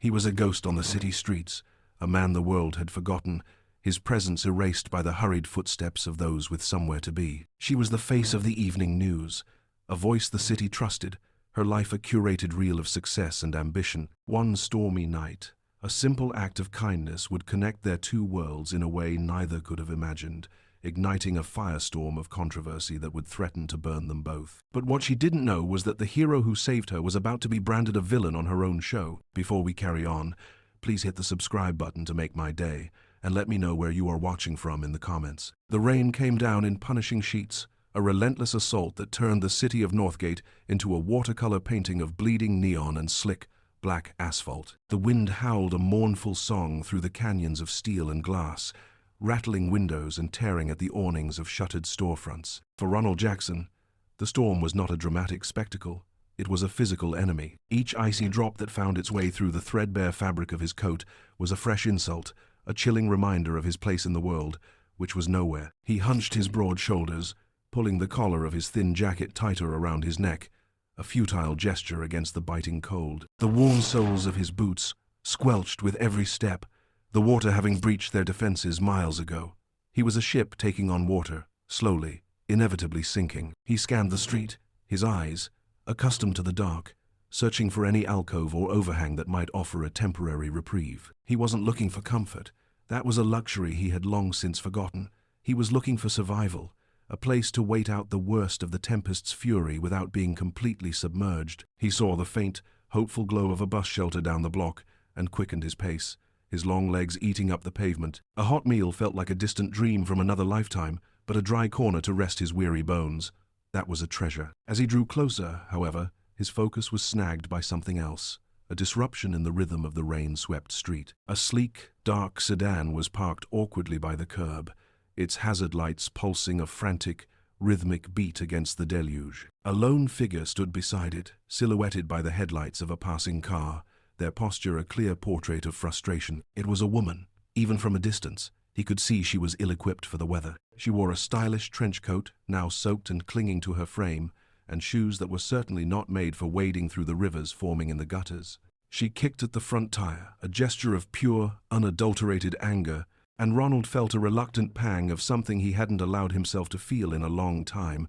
He was a ghost on the city streets, a man the world had forgotten, his presence erased by the hurried footsteps of those with somewhere to be. She was the face of the evening news, a voice the city trusted, her life a curated reel of success and ambition. One stormy night, a simple act of kindness would connect their two worlds in a way neither could have imagined, igniting a firestorm of controversy that would threaten to burn them both. But what she didn't know was that the hero who saved her was about to be branded a villain on her own show. Before we carry on, please hit the subscribe button to make my day, and let me know where you are watching from in the comments. The rain came down in punishing sheets, a relentless assault that turned the city of Northgate into a watercolor painting of bleeding neon and slick, black asphalt. The wind howled a mournful song through the canyons of steel and glass, rattling windows and tearing at the awnings of shuttered storefronts. For Ronald Jackson, the storm was not a dramatic spectacle. It was a physical enemy. Each icy drop that found its way through the threadbare fabric of his coat was a fresh insult, a chilling reminder of his place in the world, which was nowhere. He hunched his broad shoulders, pulling the collar of his thin jacket tighter around his neck, a futile gesture against the biting cold. The worn soles of his boots squelched with every step, the water having breached their defenses miles ago. He was a ship taking on water, slowly, inevitably sinking. He scanned the street, his eyes, accustomed to the dark, searching for any alcove or overhang that might offer a temporary reprieve. He wasn't looking for comfort. That was a luxury he had long since forgotten. He was looking for survival, a place to wait out the worst of the tempest's fury without being completely submerged. He saw the faint, hopeful glow of a bus shelter down the block and quickened his pace, his long legs eating up the pavement. A hot meal felt like a distant dream from another lifetime, but a dry corner to rest his weary bones. That was a treasure. As he drew closer, however, his focus was snagged by something else, a disruption in the rhythm of the rain-swept street. A sleek, dark sedan was parked awkwardly by the curb, its hazard lights pulsing a frantic, rhythmic beat against the deluge. A lone figure stood beside it, silhouetted by the headlights of a passing car, their posture a clear portrait of frustration. It was a woman. Even from a distance, he could see she was ill-equipped for the weather. She wore a stylish trench coat, now soaked and clinging to her frame, and shoes that were certainly not made for wading through the rivers forming in the gutters. She kicked at the front tire, a gesture of pure, unadulterated anger, and Ronald felt a reluctant pang of something he hadn't allowed himself to feel in a long time,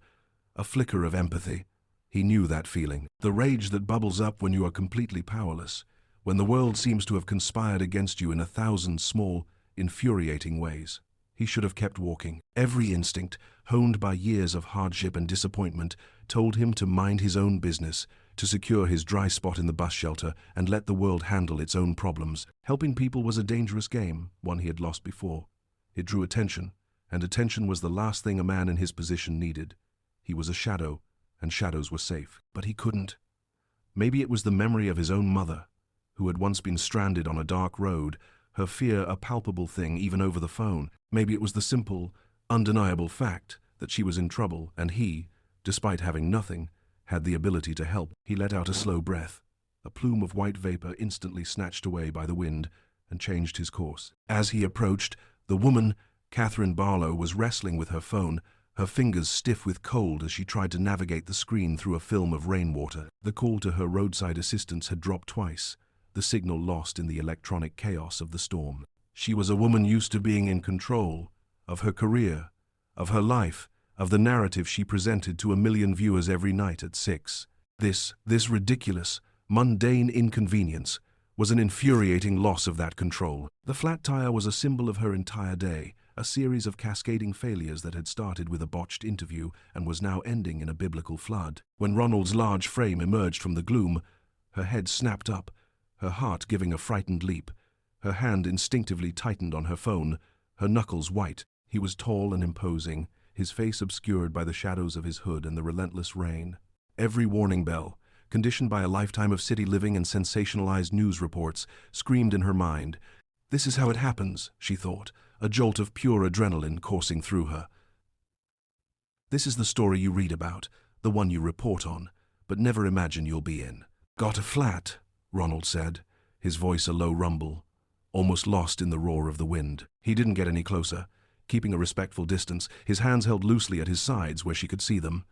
a flicker of empathy. He knew that feeling, the rage that bubbles up when you are completely powerless, when the world seems to have conspired against you in 1,000 small, infuriating ways. He should have kept walking. Every instinct, honed by years of hardship and disappointment, told him to mind his own business, to secure his dry spot in the bus shelter and let the world handle its own problems. Helping people was a dangerous game, one he had lost before. It drew attention, and attention was the last thing a man in his position needed. He was a shadow, and shadows were safe. But he couldn't. Maybe it was the memory of his own mother, who had once been stranded on a dark road, her fear a palpable thing even over the phone. Maybe it was the simple, undeniable fact that she was in trouble, and he, despite having nothing, had the ability to help. He let out a slow breath. A plume of white vapor instantly snatched away by the wind and changed his course. As he approached, the woman, Catherine Barlow, was wrestling with her phone, her fingers stiff with cold as she tried to navigate the screen through a film of rainwater. The call to her roadside assistance had dropped twice, the signal lost in the electronic chaos of the storm. She was a woman used to being in control of her career, of her life, of the narrative she presented to 1 million viewers every night at 6. This ridiculous, mundane inconvenience was an infuriating loss of that control. The flat tire was a symbol of her entire day, a series of cascading failures that had started with a botched interview and was now ending in a biblical flood. When Ronald's large frame emerged from the gloom, her head snapped up, her heart giving a frightened leap. Her hand instinctively tightened on her phone, her knuckles white. He was tall and imposing, his face obscured by the shadows of his hood and the relentless rain. Every warning bell, conditioned by a lifetime of city living and sensationalized news reports, screamed in her mind. This is how it happens, she thought, a jolt of pure adrenaline coursing through her. This is the story you read about, the one you report on, but never imagine you'll be in. Got a flat, Ronald said, his voice a low rumble, almost lost in the roar of the wind. He didn't get any closer, keeping a respectful distance, his hands held loosely at his sides where she could see them.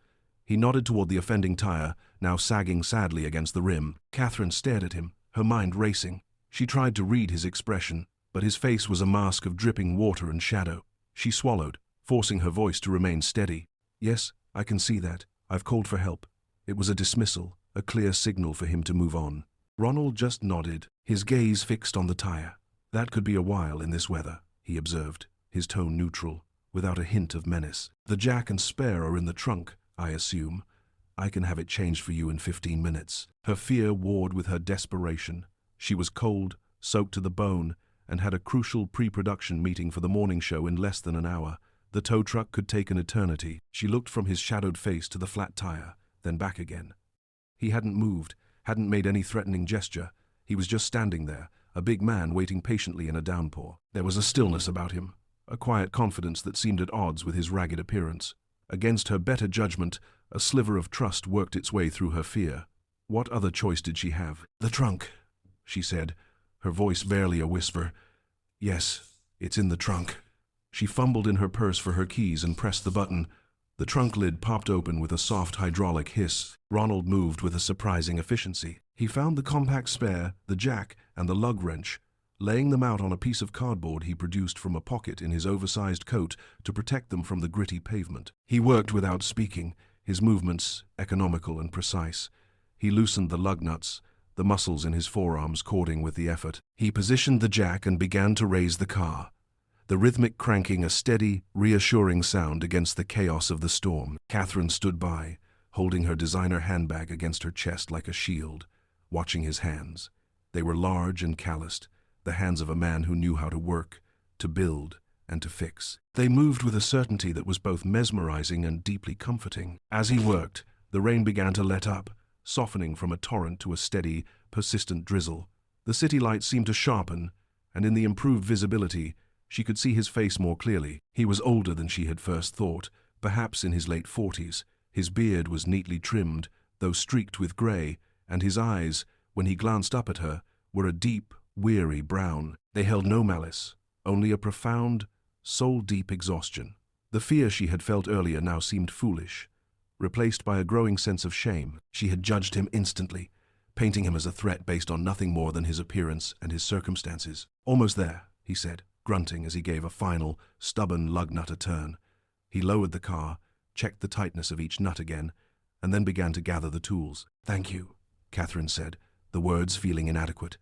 He nodded toward the offending tire, now sagging sadly against the rim. Catherine stared at him, her mind racing. She tried to read his expression, but his face was a mask of dripping water and shadow. She swallowed, forcing her voice to remain steady. "Yes, I can see that. I've called for help." It was a dismissal, a clear signal for him to move on. Ronald just nodded, his gaze fixed on the tire. "That could be a while in this weather," he observed, his tone neutral, without a hint of menace. "The jack and spare are in the trunk, I assume. I can have it changed for you in 15 minutes. Her fear warred with her desperation. She was cold, soaked to the bone, and had a crucial pre-production meeting for the morning show in less than an hour. The tow truck could take an eternity. She looked from his shadowed face to the flat tire, then back again. He hadn't moved, hadn't made any threatening gesture. He was just standing there, a big man waiting patiently in a downpour. There was a stillness about him, a quiet confidence that seemed at odds with his ragged appearance. Against her better judgment, a sliver of trust worked its way through her fear. What other choice did she have? "The trunk," she said, her voice barely a whisper. "Yes, it's in the trunk." She fumbled in her purse for her keys and pressed the button. The trunk lid popped open with a soft hydraulic hiss. Ronald moved with a surprising efficiency. He found the compact spare, the jack, and the lug wrench. Laying them out on a piece of cardboard he produced from a pocket in his oversized coat to protect them from the gritty pavement. He worked without speaking, his movements economical and precise. He loosened the lug nuts, the muscles in his forearms cording with the effort. He positioned the jack and began to raise the car, the rhythmic cranking a steady, reassuring sound against the chaos of the storm. Catherine stood by, holding her designer handbag against her chest like a shield, watching his hands. They were large and calloused, the hands of a man who knew how to work, to build, and to fix. They moved with a certainty that was both mesmerizing and deeply comforting. As he worked, the rain began to let up, softening from a torrent to a steady, persistent drizzle. The city lights seemed to sharpen, and in the improved visibility, she could see his face more clearly. He was older than she had first thought, perhaps in his late 40s. His beard was neatly trimmed, though streaked with gray, and his eyes, when he glanced up at her, were a deep, weary brown. They held no malice, only a profound, soul-deep exhaustion. The fear she had felt earlier now seemed foolish, replaced by a growing sense of shame. She had judged him instantly, painting him as a threat based on nothing more than his appearance and his circumstances. "Almost there," he said, grunting as he gave a final, stubborn lug nut a turn. He lowered the car, checked the tightness of each nut again, and then began to gather the tools. "Thank you," Catherine said, the words feeling inadequate.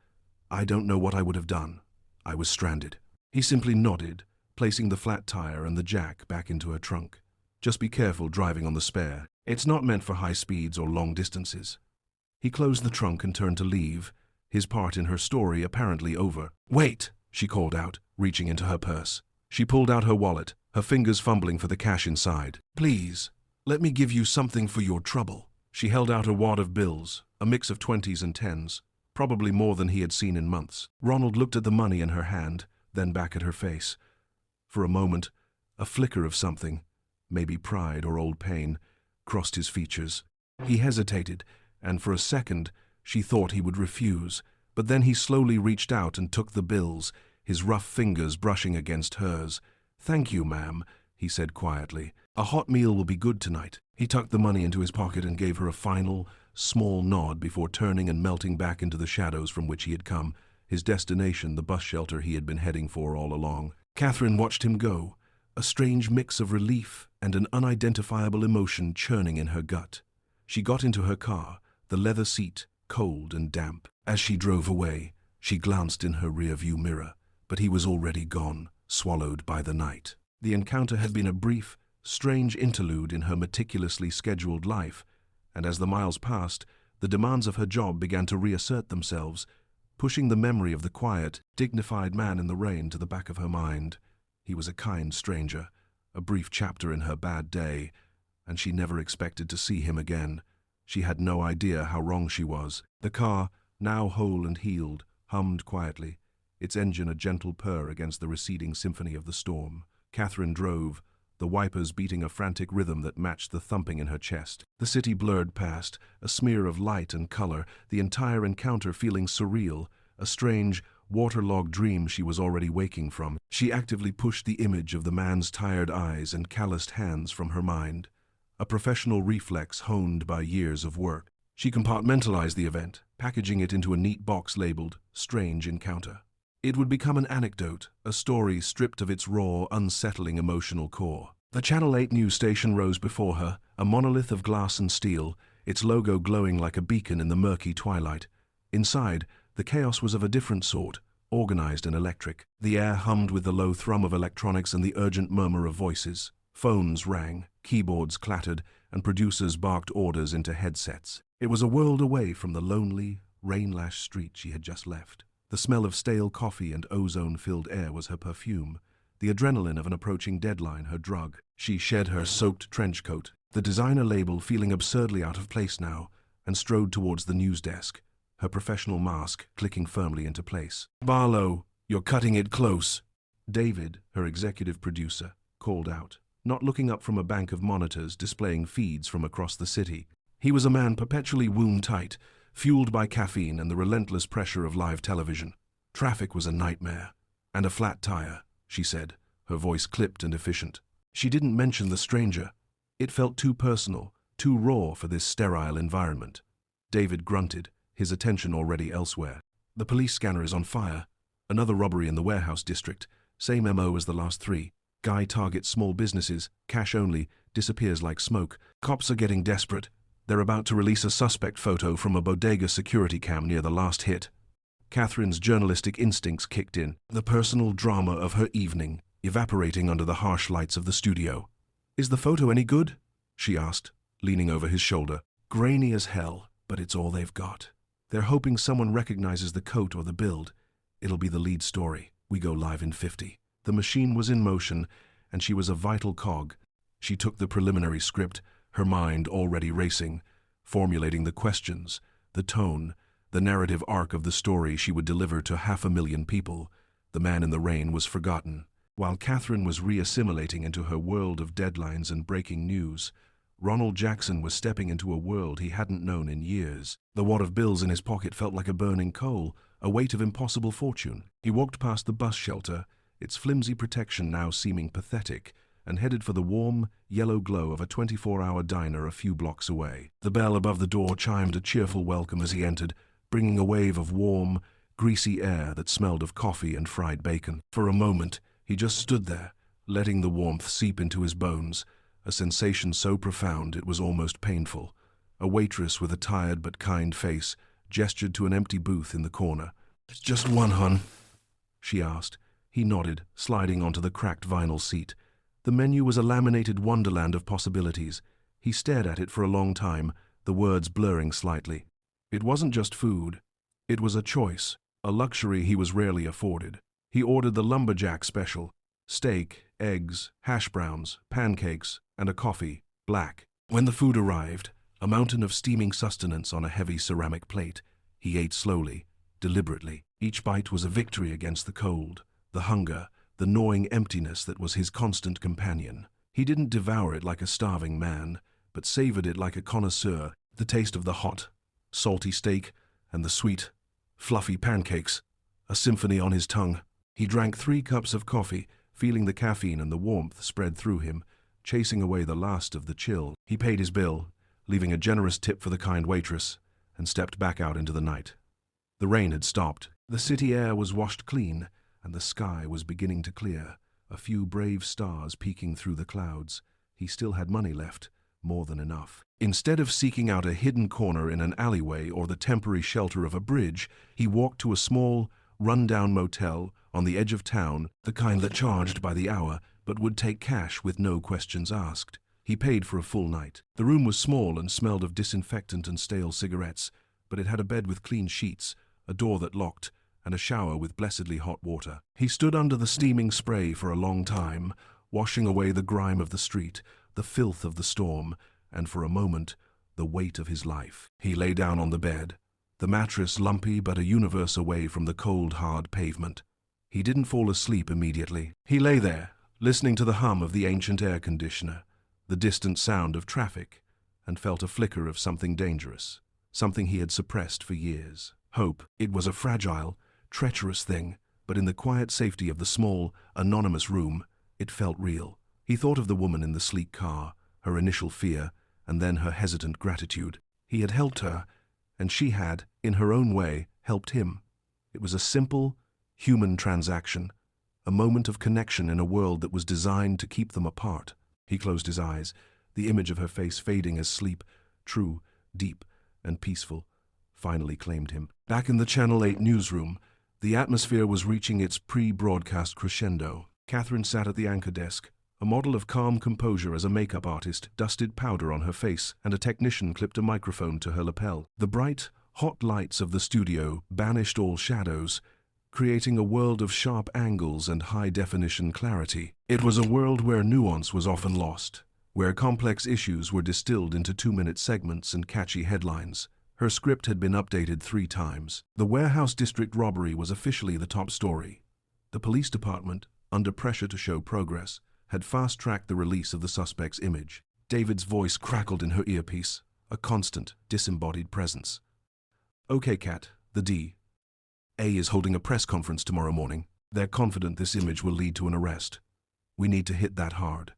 "I don't know what I would have done. I was stranded." He simply nodded, placing the flat tire and the jack back into her trunk. "Just be careful driving on the spare. It's not meant for high speeds or long distances." He closed the trunk and turned to leave, his part in her story apparently over. "Wait!" she called out, reaching into her purse. She pulled out her wallet, her fingers fumbling for the cash inside. "Please, let me give you something for your trouble." She held out a wad of bills, a mix of 20s and 10s, probably more than he had seen in months. Ronald looked at the money in her hand, then back at her face. For a moment, a flicker of something, maybe pride or old pain, crossed his features. He hesitated, and for a second she thought he would refuse, but then he slowly reached out and took the bills, his rough fingers brushing against hers. "Thank you, ma'am," he said quietly. "A hot meal will be good tonight." He tucked the money into his pocket and gave her a final, small nod before turning and melting back into the shadows from which he had come, his destination the bus shelter he had been heading for all along. Catherine watched him go, a strange mix of relief and an unidentifiable emotion churning in her gut. She got into her car, the leather seat cold and damp. As she drove away, she glanced in her rearview mirror, but he was already gone, swallowed by the night. The encounter had been a brief, strange interlude in her meticulously scheduled life, and as the miles passed, the demands of her job began to reassert themselves, pushing the memory of the quiet, dignified man in the rain to the back of her mind. He was a kind stranger, a brief chapter in her bad day, and she never expected to see him again. She had no idea how wrong she was. The car, now whole and healed, hummed quietly, its engine a gentle purr against the receding symphony of the storm. Catherine drove, the wipers beating a frantic rhythm that matched the thumping in her chest. The city blurred past, a smear of light and color, the entire encounter feeling surreal, a strange, waterlogged dream she was already waking from. She actively pushed the image of the man's tired eyes and calloused hands from her mind, a professional reflex honed by years of work. She compartmentalized the event, packaging it into a neat box labeled Strange Encounter. It would become an anecdote, a story stripped of its raw, unsettling emotional core. The Channel 8 news station rose before her, a monolith of glass and steel, its logo glowing like a beacon in the murky twilight. Inside, the chaos was of a different sort, organized and electric. The air hummed with the low thrum of electronics and the urgent murmur of voices. Phones rang, keyboards clattered, and producers barked orders into headsets. It was a world away from the lonely, rain-lashed street she had just left. The smell of stale coffee and ozone-filled air was her perfume, the adrenaline of an approaching deadline her drug. She shed her soaked trench coat, the designer label feeling absurdly out of place now, and strode towards the news desk, her professional mask clicking firmly into place. "Barlow, you're cutting it close," David, her executive producer, called out, not looking up from a bank of monitors displaying feeds from across the city. He was a man perpetually wound-tight, fueled by caffeine and the relentless pressure of live television. Traffic was a nightmare. "And a flat tire," she said, her voice clipped and efficient. She didn't mention the stranger. It felt too personal, too raw for this sterile environment. David grunted, his attention already elsewhere. "The police scanner is on fire. Another robbery in the warehouse district. Same MO as the last three. Guy targets small businesses, cash only, disappears like smoke. Cops are getting desperate. They're about to release a suspect photo from a bodega security cam near the last hit." Catherine's journalistic instincts kicked in, the personal drama of her evening evaporating under the harsh lights of the studio. "Is the photo any good?" she asked, leaning over his shoulder. "Grainy as hell, but it's all they've got. They're hoping someone recognizes the coat or the build. It'll be the lead story. We go live in 50. The machine was in motion, and she was a vital cog. She took the preliminary script, her mind already racing, formulating the questions, the tone, the narrative arc of the story she would deliver to 500,000 people. The man in the rain was forgotten. While Catherine was reassimilating into her world of deadlines and breaking news, Ronald Jackson was stepping into a world he hadn't known in years. The wad of bills in his pocket felt like a burning coal, a weight of impossible fortune. He walked past the bus shelter, its flimsy protection now seeming pathetic, and headed for the warm, yellow glow of a 24-hour diner a few blocks away. The bell above the door chimed a cheerful welcome as he entered, bringing a wave of warm, greasy air that smelled of coffee and fried bacon. For a moment, he just stood there, letting the warmth seep into his bones, a sensation so profound it was almost painful. A waitress with a tired but kind face gestured to an empty booth in the corner. "Just one, hon?" she asked. He nodded, sliding onto the cracked vinyl seat. The menu was a laminated wonderland of possibilities. He stared at it for a long time, the words blurring slightly. It wasn't just food. It was a choice, a luxury he was rarely afforded. He ordered the lumberjack special: steak, eggs, hash browns, pancakes, and a coffee, black. When the food arrived, a mountain of steaming sustenance on a heavy ceramic plate, he ate slowly, deliberately. Each bite was a victory against the cold, the hunger, the gnawing emptiness that was his constant companion. He didn't devour it like a starving man, but savored it like a connoisseur, the taste of the hot, salty steak and the sweet, fluffy pancakes, a symphony on his tongue. He drank 3 cups of coffee, feeling the caffeine and the warmth spread through him, chasing away the last of the chill. He paid his bill, leaving a generous tip for the kind waitress, and stepped back out into the night. The rain had stopped. The city air was washed clean, and the sky was beginning to clear, a few brave stars peeking through the clouds. He still had money left, more than enough. Instead of seeking out a hidden corner in an alleyway or the temporary shelter of a bridge, he walked to a small, run-down motel on the edge of town, the kind that charged by the hour, but would take cash with no questions asked. He paid for a full night. The room was small and smelled of disinfectant and stale cigarettes, but it had a bed with clean sheets, a door that locked, and a shower with blessedly hot water. He stood under the steaming spray for a long time, washing away the grime of the street, the filth of the storm, and for a moment, the weight of his life. He lay down on the bed, the mattress lumpy but a universe away from the cold, hard pavement. He didn't fall asleep immediately. He lay there, listening to the hum of the ancient air conditioner, the distant sound of traffic, and felt a flicker of something dangerous, something he had suppressed for years. Hope. It was a fragile, treacherous thing, but in the quiet safety of the small, anonymous room, it felt real. He thought of the woman in the sleek car, her initial fear, and then her hesitant gratitude. He had helped her, and she had, in her own way, helped him. It was a simple, human transaction, a moment of connection in a world that was designed to keep them apart. He closed his eyes, the image of her face fading as sleep, true, deep, and peaceful, finally claimed him. Back in the Channel 8 newsroom, the atmosphere was reaching its pre-broadcast crescendo. Catherine sat at the anchor desk, a model of calm composure as a makeup artist dusted powder on her face, and a technician clipped a microphone to her lapel. The bright, hot lights of the studio banished all shadows, creating a world of sharp angles and high-definition clarity. It was a world where nuance was often lost, where complex issues were distilled into 2-minute segments and catchy headlines. Her script had been updated 3 times. The warehouse district robbery was officially the top story. The police department, under pressure to show progress, had fast-tracked the release of the suspect's image. David's voice crackled in her earpiece, a constant, disembodied presence. "Okay, Kat, the D. A is holding a press conference tomorrow morning. They're confident this image will lead to an arrest. We need to hit that hard.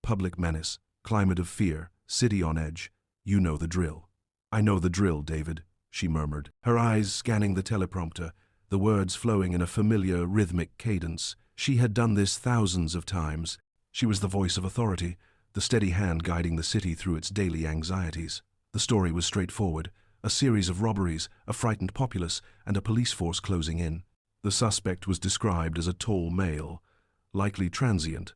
Public menace, climate of fear, city on edge. You know the drill." "I know the drill, David," she murmured, her eyes scanning the teleprompter, the words flowing in a familiar, rhythmic cadence. She had done this thousands of times. She was the voice of authority, the steady hand guiding the city through its daily anxieties. The story was straightforward: a series of robberies, a frightened populace, and a police force closing in. The suspect was described as a tall male, likely transient,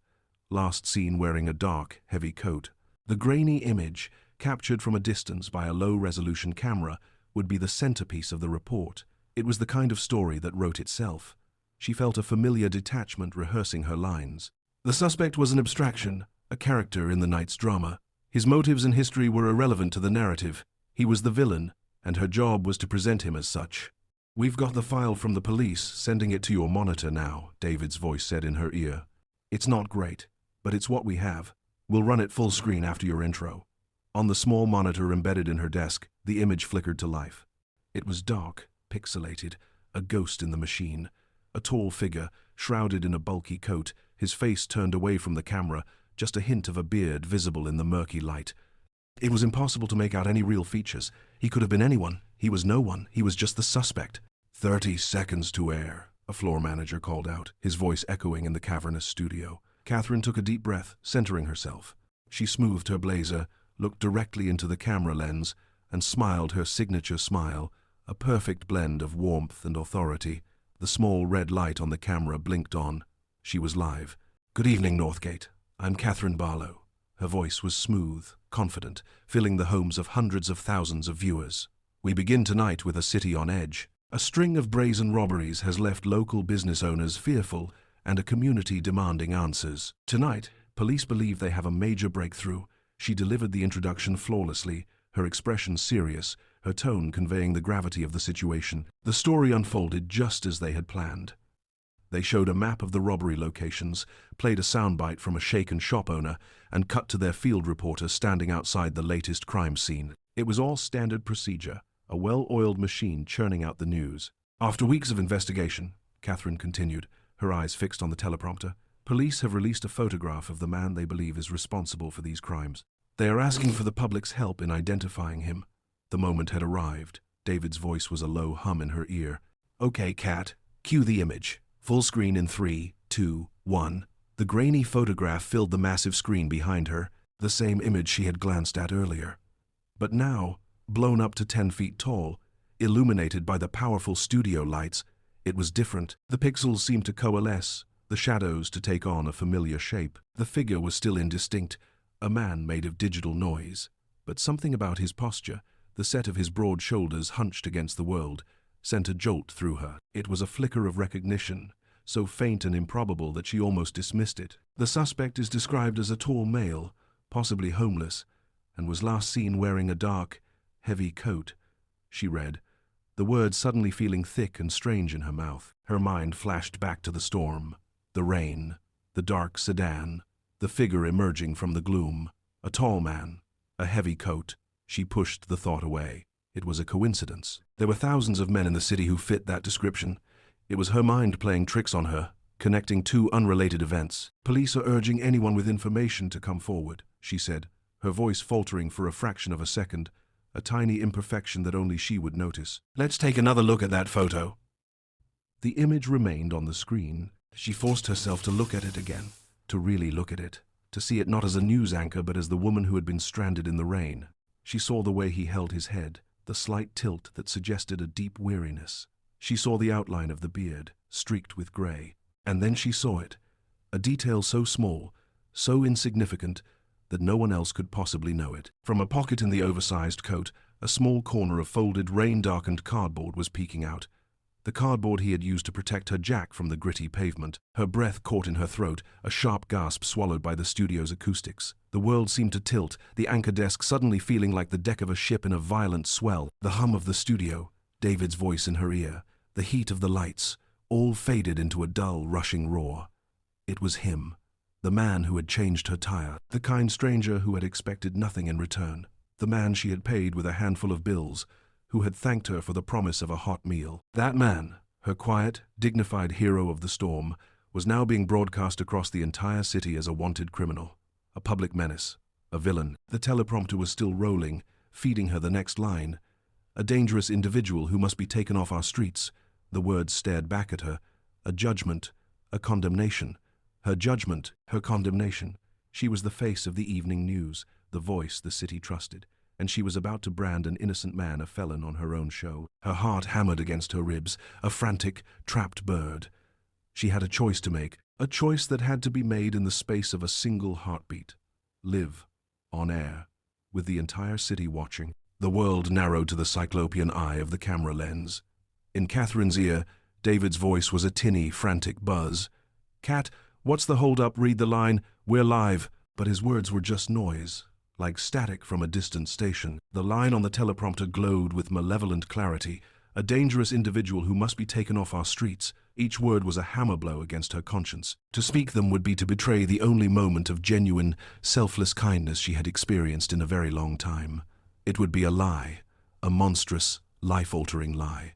last seen wearing a dark, heavy coat. The grainy image, captured from a distance by a low-resolution camera, would be the centerpiece of the report. It was the kind of story that wrote itself. She felt a familiar detachment rehearsing her lines. The suspect was an abstraction, a character in the night's drama. His motives and history were irrelevant to the narrative. He was the villain, and her job was to present him as such. "We've got the file from the police, sending it to your monitor now," David's voice said in her ear. "It's not great, but it's what we have. We'll run it full screen after your intro." On the small monitor embedded in her desk, the image flickered to life. It was dark, pixelated, a ghost in the machine. A tall figure, shrouded in a bulky coat, his face turned away from the camera, just a hint of a beard visible in the murky light. It was impossible to make out any real features. He could have been anyone. He was no one. He was just the suspect. 30 seconds to air, a floor manager called out, his voice echoing in the cavernous studio. Catherine took a deep breath, centering herself. She smoothed her blazer, looked directly into the camera lens, and smiled her signature smile, a perfect blend of warmth and authority. The small red light on the camera blinked on. She was live. "Good evening, Northgate. I'm Catherine Barlow." Her voice was smooth, confident, filling the homes of hundreds of thousands of viewers. "We begin tonight with a city on edge. A string of brazen robberies has left local business owners fearful and a community demanding answers. Tonight, police believe they have a major breakthrough." She delivered the introduction flawlessly, her expression serious, her tone conveying the gravity of the situation. The story unfolded just as they had planned. They showed a map of the robbery locations, played a soundbite from a shaken shop owner, and cut to their field reporter standing outside the latest crime scene. It was all standard procedure, a well-oiled machine churning out the news. "After weeks of investigation," Catherine continued, her eyes fixed on the teleprompter, "police have released a photograph of the man they believe is responsible for these crimes. They are asking for the public's help in identifying him." The moment had arrived. David's voice was a low hum in her ear. "Okay, Kat, cue the image. Full screen in 3, 2, 1. The grainy photograph filled the massive screen behind her, the same image she had glanced at earlier. But now, blown up to 10 feet tall, illuminated by the powerful studio lights, it was different. The pixels seemed to coalesce, the shadows to take on a familiar shape. The figure was still indistinct, a man made of digital noise. But something about his posture, the set of his broad shoulders hunched against the world, sent a jolt through her. It was a flicker of recognition, so faint and improbable that she almost dismissed it. "The suspect is described as a tall male, possibly homeless, and was last seen wearing a dark, heavy coat," she read, the words suddenly feeling thick and strange in her mouth. Her mind flashed back to the storm, the rain, the dark sedan, the figure emerging from the gloom. A tall man, a heavy coat. She pushed the thought away. It was a coincidence. There were thousands of men in the city who fit that description. It was her mind playing tricks on her, connecting 2 unrelated events. "Police are urging anyone with information to come forward," she said, her voice faltering for a fraction of a second, a tiny imperfection that only she would notice. "Let's take another look at that photo." The image remained on the screen. She forced herself to look at it again, to really look at it, to see it not as a news anchor but as the woman who had been stranded in the rain. She saw the way he held his head, the slight tilt that suggested a deep weariness. She saw the outline of the beard, streaked with grey. And then she saw it, a detail so small, so insignificant, that no one else could possibly know it. From a pocket in the oversized coat, a small corner of folded, rain-darkened cardboard was peeking out. The cardboard he had used to protect her Jack from the gritty pavement. Her breath caught in her throat, a sharp gasp swallowed by the studio's acoustics. The world seemed to tilt, the anchor desk suddenly feeling like the deck of a ship in a violent swell. The hum of the studio, David's voice in her ear, the heat of the lights, all faded into a dull, rushing roar. It was him, the man who had changed her tire, the kind stranger who had expected nothing in return, the man she had paid with a handful of bills, who had thanked her for the promise of a hot meal. That man, her quiet, dignified hero of the storm, was now being broadcast across the entire city as a wanted criminal, a public menace, a villain. The teleprompter was still rolling, feeding her the next line. "A dangerous individual who must be taken off our streets." The words stared back at her. A judgment, a condemnation. Her judgment, her condemnation. She was the face of the evening news, the voice the city trusted, and she was about to brand an innocent man a felon on her own show. Her heart hammered against her ribs, a frantic, trapped bird. She had a choice to make, a choice that had to be made in the space of a single heartbeat. Live, on air, with the entire city watching. The world narrowed to the cyclopean eye of the camera lens. In Catherine's ear, David's voice was a tinny, frantic buzz. "Cat, what's the hold-up? Read the line. We're live." But his words were just noise, like static from a distant station. The line on the teleprompter glowed with malevolent clarity. "A dangerous individual who must be taken off our streets." Each word was a hammer blow against her conscience. To speak them would be to betray the only moment of genuine, selfless kindness she had experienced in a very long time. It would be a lie, a monstrous, life-altering lie,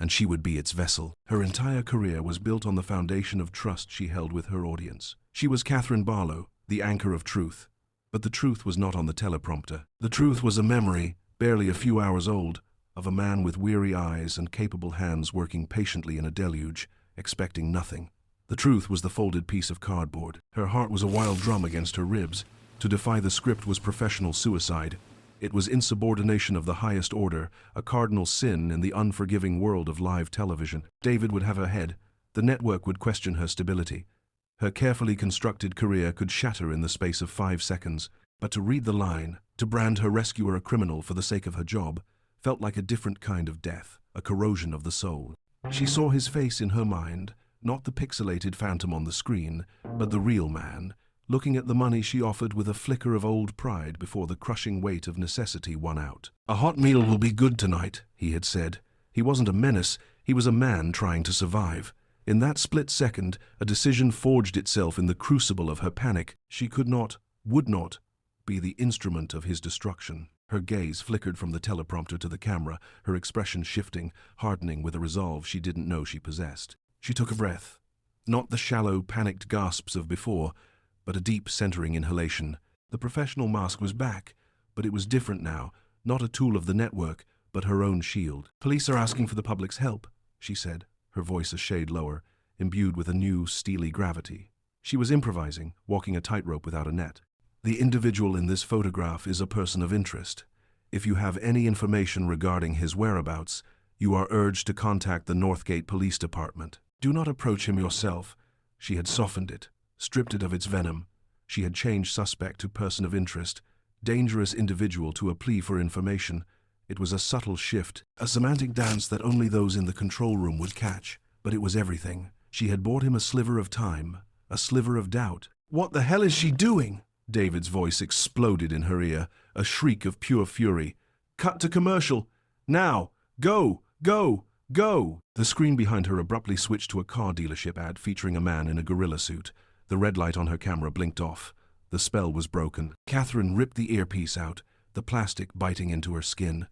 and she would be its vessel. Her entire career was built on the foundation of trust she held with her audience. She was Catherine Barlow, the anchor of truth. But the truth was not on the teleprompter. The truth was a memory, barely a few hours old, of a man with weary eyes and capable hands working patiently in a deluge, expecting nothing. The truth was the folded piece of cardboard. Her heart was a wild drum against her ribs. To defy the script was professional suicide. It was insubordination of the highest order, a cardinal sin in the unforgiving world of live television. David would have her head. The network would question her stability. Her carefully constructed career could shatter in the space of 5 seconds. But to read the line, to brand her rescuer a criminal for the sake of her job, felt like a different kind of death, a corrosion of the soul. She saw his face in her mind, not the pixelated phantom on the screen, but the real man, looking at the money she offered with a flicker of old pride before the crushing weight of necessity won out. "A hot meal will be good tonight," he had said. He wasn't a menace, he was a man trying to survive. In that split second, a decision forged itself in the crucible of her panic. She could not, would not, be the instrument of his destruction. Her gaze flickered from the teleprompter to the camera, her expression shifting, hardening with a resolve she didn't know she possessed. She took a breath. Not the shallow, panicked gasps of before, but a deep, centering inhalation. The professional mask was back, but it was different now, not a tool of the network, but her own shield. "Police are asking for the public's help," she said, her voice a shade lower, imbued with a new, steely gravity. She was improvising, walking a tightrope without a net. "The individual in this photograph is a person of interest. If you have any information regarding his whereabouts, you are urged to contact the Northgate Police Department. Do not approach him yourself." She had softened it, stripped it of its venom. She had changed suspect to person of interest, dangerous individual to a plea for information. It was a subtle shift, a semantic dance that only those in the control room would catch. But it was everything. She had bought him a sliver of time, a sliver of doubt. "What the hell is she doing?" David's voice exploded in her ear, a shriek of pure fury. "Cut to commercial! Now! Go! Go! Go!" The screen behind her abruptly switched to a car dealership ad featuring a man in a gorilla suit. The red light on her camera blinked off. The spell was broken. Catherine ripped the earpiece out, the plastic biting into her skin.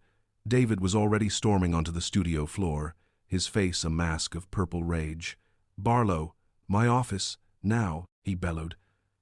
David was already storming onto the studio floor, his face a mask of purple rage. "Barlow, my office, now," he bellowed.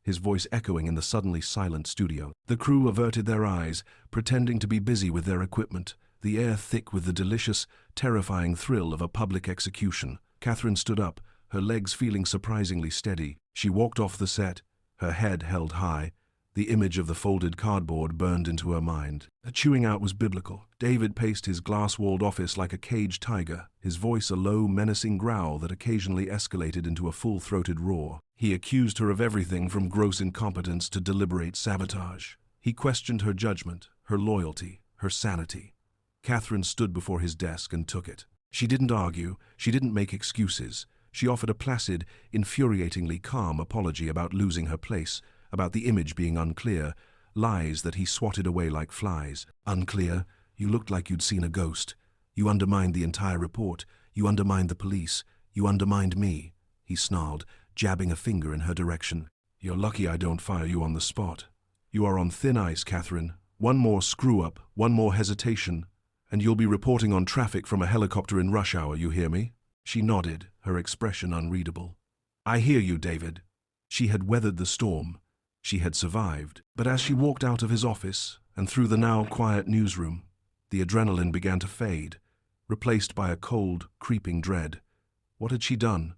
his voice echoing in the suddenly silent studio. The crew averted their eyes, pretending to be busy with their equipment, the air thick with the delicious, terrifying thrill of a public execution. Catherine stood up, her legs feeling surprisingly steady. She walked off the set, her head held high. The image of the folded cardboard burned into her mind. The chewing out was biblical. David paced his glass-walled office like a caged tiger, his voice a low, menacing growl that occasionally escalated into a full-throated roar. He accused her of everything from gross incompetence to deliberate sabotage. He questioned her judgment, her loyalty, her sanity. Catherine stood before his desk and took it. She didn't argue, she didn't make excuses. She offered a placid, infuriatingly calm apology about losing her place, about the image being unclear, lies that he swatted away like flies. Unclear? You looked like you'd seen a ghost. You undermined the entire report. You undermined the police. You undermined me, he snarled, jabbing a finger in her direction. You're lucky I don't fire you on the spot. You are on thin ice, Catherine. One more screw-up, one more hesitation, and you'll be reporting on traffic from a helicopter in rush hour, you hear me? She nodded, her expression unreadable. I hear you, David. She had weathered the storm. She had survived. But as she walked out of his office and through the now quiet newsroom, the adrenaline began to fade, replaced by a cold, creeping dread. What had she done?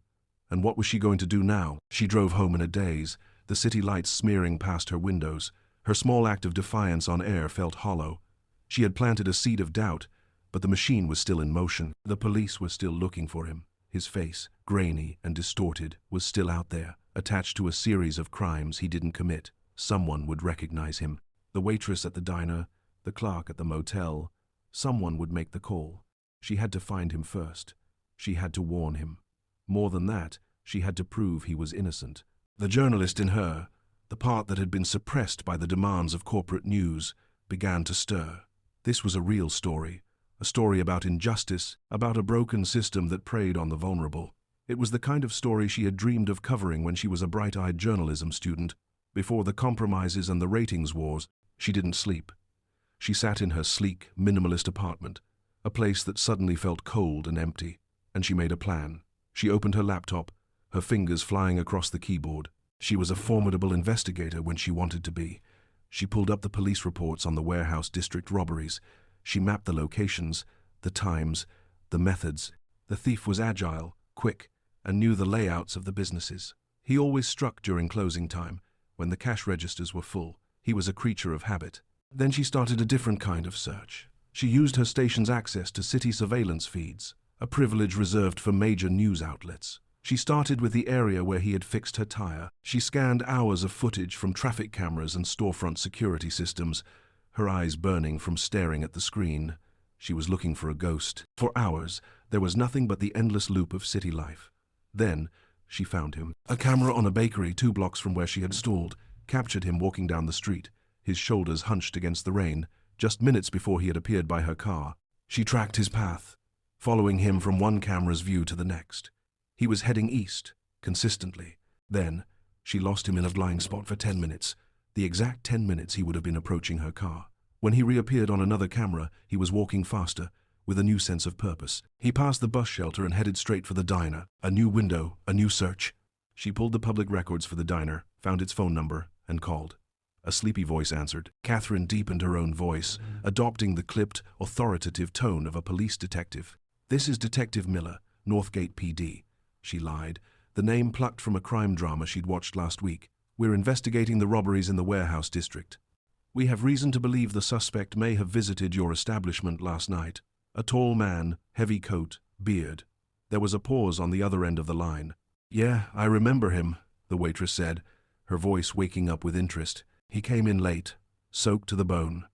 And what was she going to do now? She drove home in a daze, the city lights smearing past her windows. Her small act of defiance on air felt hollow. She had planted a seed of doubt, but the machine was still in motion. The police were still looking for him. His face, grainy and distorted, was still out there, attached to a series of crimes he didn't commit. Someone would recognize him. The waitress at the diner, the clerk at the motel. Someone would make the call. She had to find him first. She had to warn him. More than that, she had to prove he was innocent. The journalist in her, the part that had been suppressed by the demands of corporate news, began to stir. This was a real story. A story about injustice, about a broken system that preyed on the vulnerable. It was the kind of story she had dreamed of covering when she was a bright-eyed journalism student. Before the compromises and the ratings wars, she didn't sleep. She sat in her sleek, minimalist apartment, a place that suddenly felt cold and empty, and she made a plan. She opened her laptop, her fingers flying across the keyboard. She was a formidable investigator when she wanted to be. She pulled up the police reports on the warehouse district robberies. She mapped the locations, the times, the methods. The thief was agile, quick, and knew the layouts of the businesses. He always struck during closing time, when the cash registers were full. He was a creature of habit. Then she started a different kind of search. She used her station's access to city surveillance feeds, a privilege reserved for major news outlets. She started with the area where he had fixed her tire. She scanned hours of footage from traffic cameras and storefront security systems, her eyes burning from staring at the screen. She was looking for a ghost. For hours, there was nothing but the endless loop of city life. Then, she found him. A camera on a bakery 2 blocks from where she had stalled captured him walking down the street, his shoulders hunched against the rain, just minutes before he had appeared by her car. She tracked his path, following him from one camera's view to the next. He was heading east, consistently. Then, she lost him in a blind spot for 10 minutes, the exact 10 minutes he would have been approaching her car. When he reappeared on another camera, he was walking faster, with a new sense of purpose. He passed the bus shelter and headed straight for the diner. A new window, a new search. She pulled the public records for the diner, found its phone number, and called. A sleepy voice answered. Catherine deepened her own voice, adopting the clipped, authoritative tone of a police detective. "This is Detective Miller, Northgate PD." She lied, the name plucked from a crime drama she'd watched last week. "We're investigating the robberies in the warehouse district. We have reason to believe the suspect may have visited your establishment last night. A tall man, heavy coat, beard." There was a pause on the other end of the line. "Yeah, I remember him," the waitress said, her voice waking up with interest. "He came in late, soaked to the bone,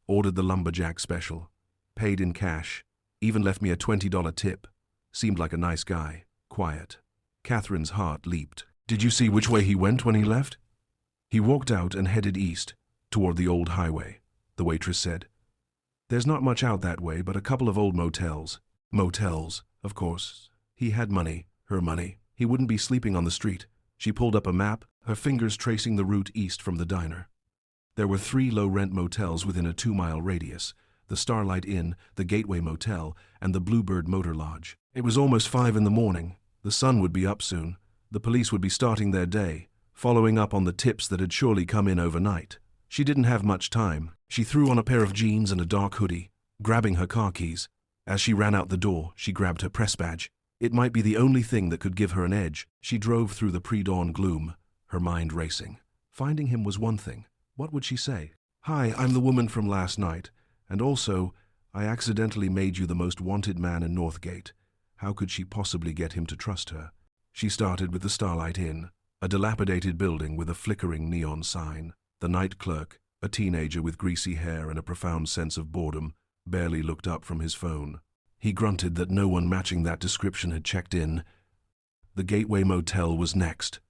ordered the lumberjack special, paid in cash, even left me a $20 tip. Seemed like a nice guy, quiet." Catherine's heart leaped. "Did you see which way he went when he left?" "He walked out and headed east, toward the old highway," the waitress said. "There's not much out that way but a couple of old motels." Motels, of course. He had money, her money. He wouldn't be sleeping on the street. She pulled up a map, her fingers tracing the route east from the diner. There were 3 low-rent motels within a 2-mile radius: the Starlight Inn, the Gateway Motel, and the Bluebird Motor Lodge. It was almost 5 in the morning. The sun would be up soon. The police would be starting their day. following up on the tips that had surely come in overnight. She didn't have much time. She threw on a pair of jeans and a dark hoodie, grabbing her car keys. As she ran out the door, she grabbed her press badge. It might be the only thing that could give her an edge. She drove through the pre-dawn gloom, her mind racing. Finding him was one thing. What would she say? "Hi, I'm the woman from last night. And also, I accidentally made you the most wanted man in Northgate." How could she possibly get him to trust her? She started with the Starlight Inn, a dilapidated building with a flickering neon sign. The night clerk, a teenager with greasy hair and a profound sense of boredom, barely looked up from his phone. He grunted that no one matching that description had checked in. The Gateway Motel was next.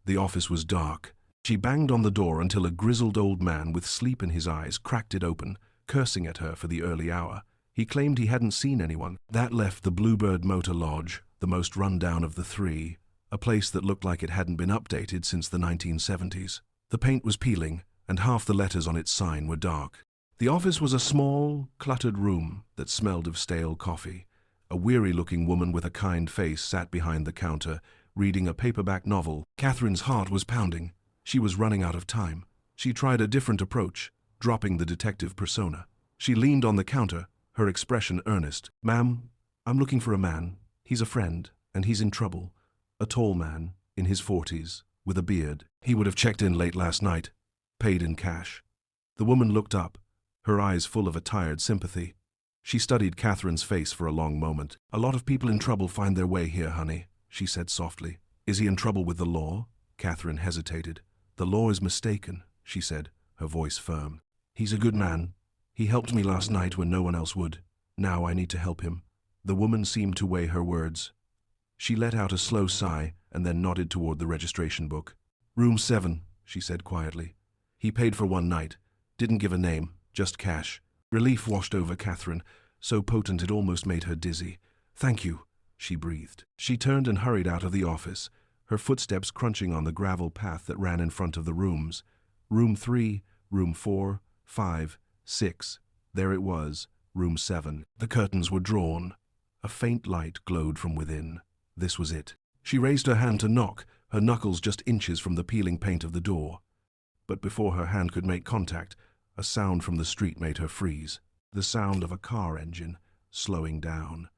The office was dark. She banged on the door until a grizzled old man with sleep in his eyes cracked it open, cursing at her for the early hour. He claimed he hadn't seen anyone. That left the Bluebird Motor Lodge, the most run-down of the three, a place that looked like it hadn't been updated since the 1970s. The paint was peeling, and half the letters on its sign were dark. The office was a small, cluttered room that smelled of stale coffee. A weary-looking woman with a kind face sat behind the counter, reading a paperback novel. Catherine's heart was pounding. She was running out of time. She tried a different approach, dropping the detective persona. She leaned on the counter, her expression earnest. "Ma'am, I'm looking for a man. He's a friend, and he's in trouble. A tall man, in his 40s, with a beard. He would have checked in late last night, paid in cash." The woman looked up, her eyes full of a tired sympathy. She studied Catherine's face for a long moment. "A lot of people in trouble find their way here, honey," she said softly. "Is he in trouble with the law?" Catherine hesitated. "The law is mistaken," she said, her voice firm. "He's a good man. He helped me last night when no one else would. Now I need to help him." The woman seemed to weigh her words. She let out a slow sigh and then nodded toward the registration book. "Room 7, she said quietly. "He paid for one night. Didn't give a name, just cash." Relief washed over Catherine, so potent it almost made her dizzy. "Thank you," she breathed. She turned and hurried out of the office, her footsteps crunching on the gravel path that ran in front of the rooms. Room 3, room 4, 5, 6. There it was, room 7. The curtains were drawn. A faint light glowed from within. This was it. She raised her hand to knock, her knuckles just inches from the peeling paint of the door. But before her hand could make contact, a sound from the street made her freeze. The sound of a car engine, slowing down.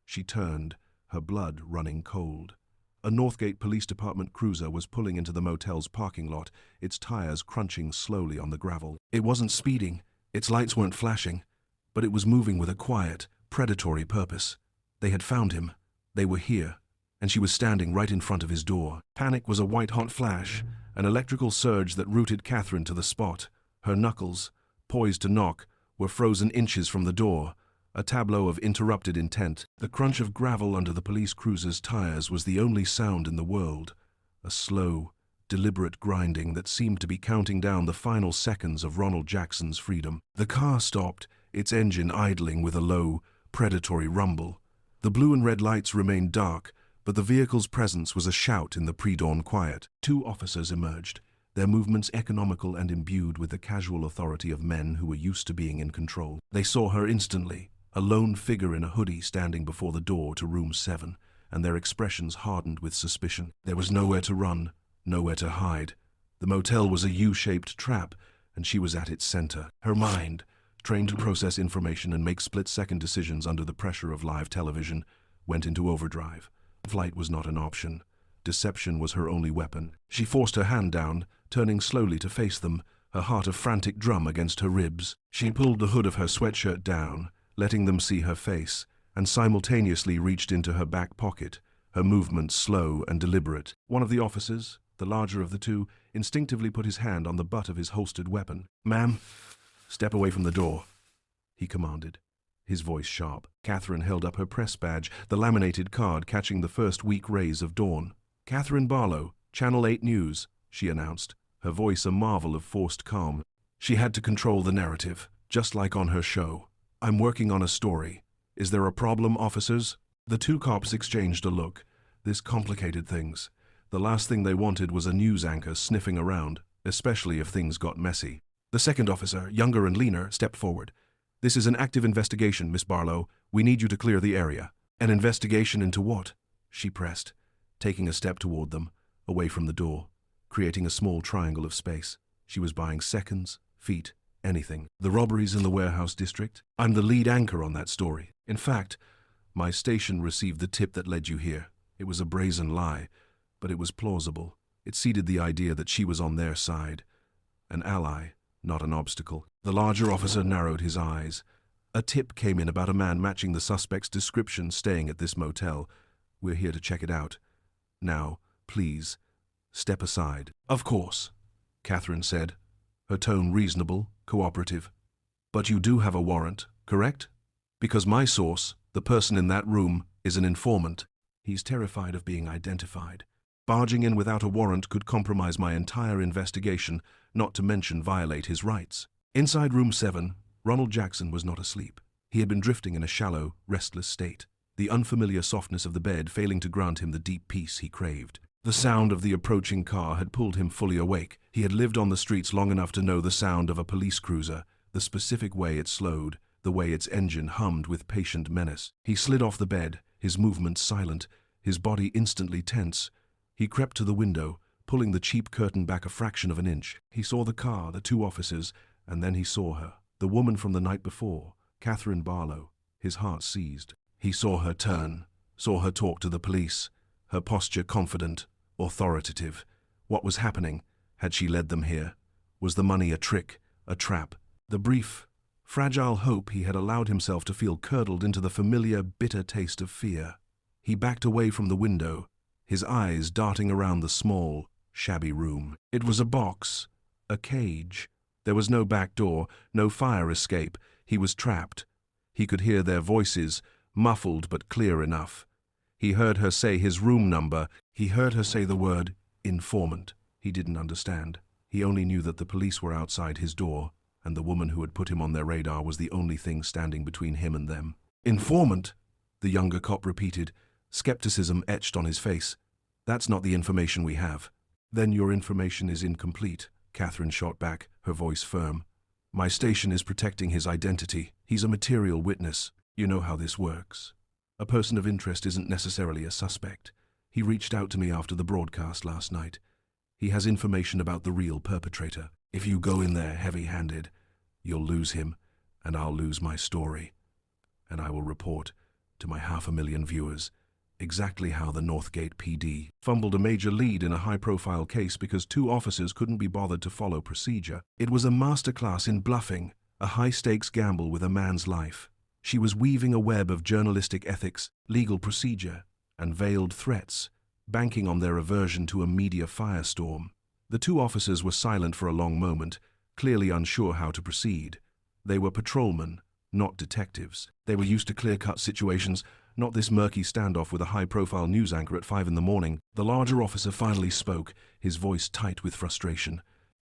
She turned, her blood running cold. A Northgate Police Department cruiser was pulling into the motel's parking lot, its tires crunching slowly on the gravel. It wasn't speeding, its lights weren't flashing, but it was moving with a quiet, predatory purpose. They had found him. They were here, and she was standing right in front of his door. Panic was a white-hot flash, an electrical surge that rooted Catherine to the spot. Her knuckles, poised to knock, were frozen inches from the door, a tableau of interrupted intent. The crunch of gravel under the police cruiser's tires was the only sound in the world, a slow, deliberate grinding that seemed to be counting down the final seconds of Ronald Jackson's freedom. The car stopped, its engine idling with a low, predatory rumble. The blue and red lights remained dark, but the vehicle's presence was a shout in the pre-dawn quiet. Two officers emerged, their movements economical and imbued with the casual authority of men who were used to being in control. They saw her instantly, a lone figure in a hoodie standing before the door to room 7, and their expressions hardened with suspicion. There was nowhere to run, nowhere to hide. The motel was a U-shaped trap, and she was at its center. Her mind, trained to process information and make split-second decisions under the pressure of live television, went into overdrive. Flight was not an option. Deception was her only weapon. She forced her hand down, turning slowly to face them, her heart a frantic drum against her ribs. She pulled the hood of her sweatshirt down, letting them see her face, and simultaneously reached into her back pocket, her movements slow and deliberate. One of the officers, the larger of the two, instinctively put his hand on the butt of his holstered weapon. "Ma'am, step away from the door," he commanded, his voice sharp. Catherine held up her press badge, the laminated card catching the first weak rays of dawn. "Catherine Barlow, Channel 8 News," she announced, her voice a marvel of forced calm. She had to control the narrative, just like on her show. "I'm working on a story. Is there a problem, officers?" The two cops exchanged a look. This complicated things. The last thing they wanted was a news anchor sniffing around, especially if things got messy. The second officer, younger and leaner, stepped forward. "This is an active investigation, Miss Barlow. We need you to clear the area." "An investigation into what?" she pressed, taking a step toward them, away from the door. creating a small triangle of space. She was buying seconds, feet, anything. The robberies in the warehouse district? I'm the lead anchor on that story. In fact, my station received the tip that led you here. It was a brazen lie, but it was plausible. It seeded the idea that she was on their side. An ally, not an obstacle. The larger officer narrowed his eyes. A tip came in about a man matching the suspect's description staying at this motel. We're here to check it out. Now, please, step aside. Of course, Catherine said, her tone reasonable, cooperative. But you do have a warrant, correct? Because my source, the person in that room, is an informant. He's terrified of being identified. Barging in without a warrant could compromise my entire investigation, not to mention violate his rights. Inside room 7, Ronald Jackson was not asleep. He had been drifting in a shallow, restless state, the unfamiliar softness of the bed failing to grant him the deep peace he craved. The sound of the approaching car had pulled him fully awake. He had lived on the streets long enough to know the sound of a police cruiser, the specific way it slowed, the way its engine hummed with patient menace. He slid off the bed, his movements silent, his body instantly tense. He crept to the window, pulling the cheap curtain back a fraction of an inch. He saw the car, the 2 officers, and then he saw her, the woman from the night before, Catherine Barlow. His heart seized. He saw her turn, saw her talk to the police, her posture confident, authoritative. What was happening? Had she led them here? Was the money a trick, a trap? The brief, fragile hope he had allowed himself to feel curdled into the familiar, bitter taste of fear. He backed away from the window, his eyes darting around the small, shabby room. It was a box, a cage. There was no back door, no fire escape. He was trapped. He could hear their voices, muffled but clear enough. He heard her say his room number. He heard her say the word informant. He didn't understand. He only knew that the police were outside his door, and the woman who had put him on their radar was the only thing standing between him and them. Informant, the younger cop repeated, skepticism etched on his face. That's not the information we have. Then your information is incomplete, Catherine shot back, her voice firm. My station is protecting his identity. He's a material witness. You know how this works. A person of interest isn't necessarily a suspect. He reached out to me after the broadcast last night. He has information about the real perpetrator. If you go in there heavy-handed, you'll lose him, and I'll lose my story. And I will report to my 500,000 viewers exactly how the Northgate PD fumbled a major lead in a high-profile case because 2 officers couldn't be bothered to follow procedure. It was a masterclass in bluffing, a high-stakes gamble with a man's life. She was weaving a web of journalistic ethics, legal procedure, and veiled threats, banking on their aversion to a media firestorm. The 2 officers were silent for a long moment, clearly unsure how to proceed. They were patrolmen, not detectives. They were used to clear-cut situations, not this murky standoff with a high-profile news anchor at 5 in the morning. The larger officer finally spoke, his voice tight with frustration.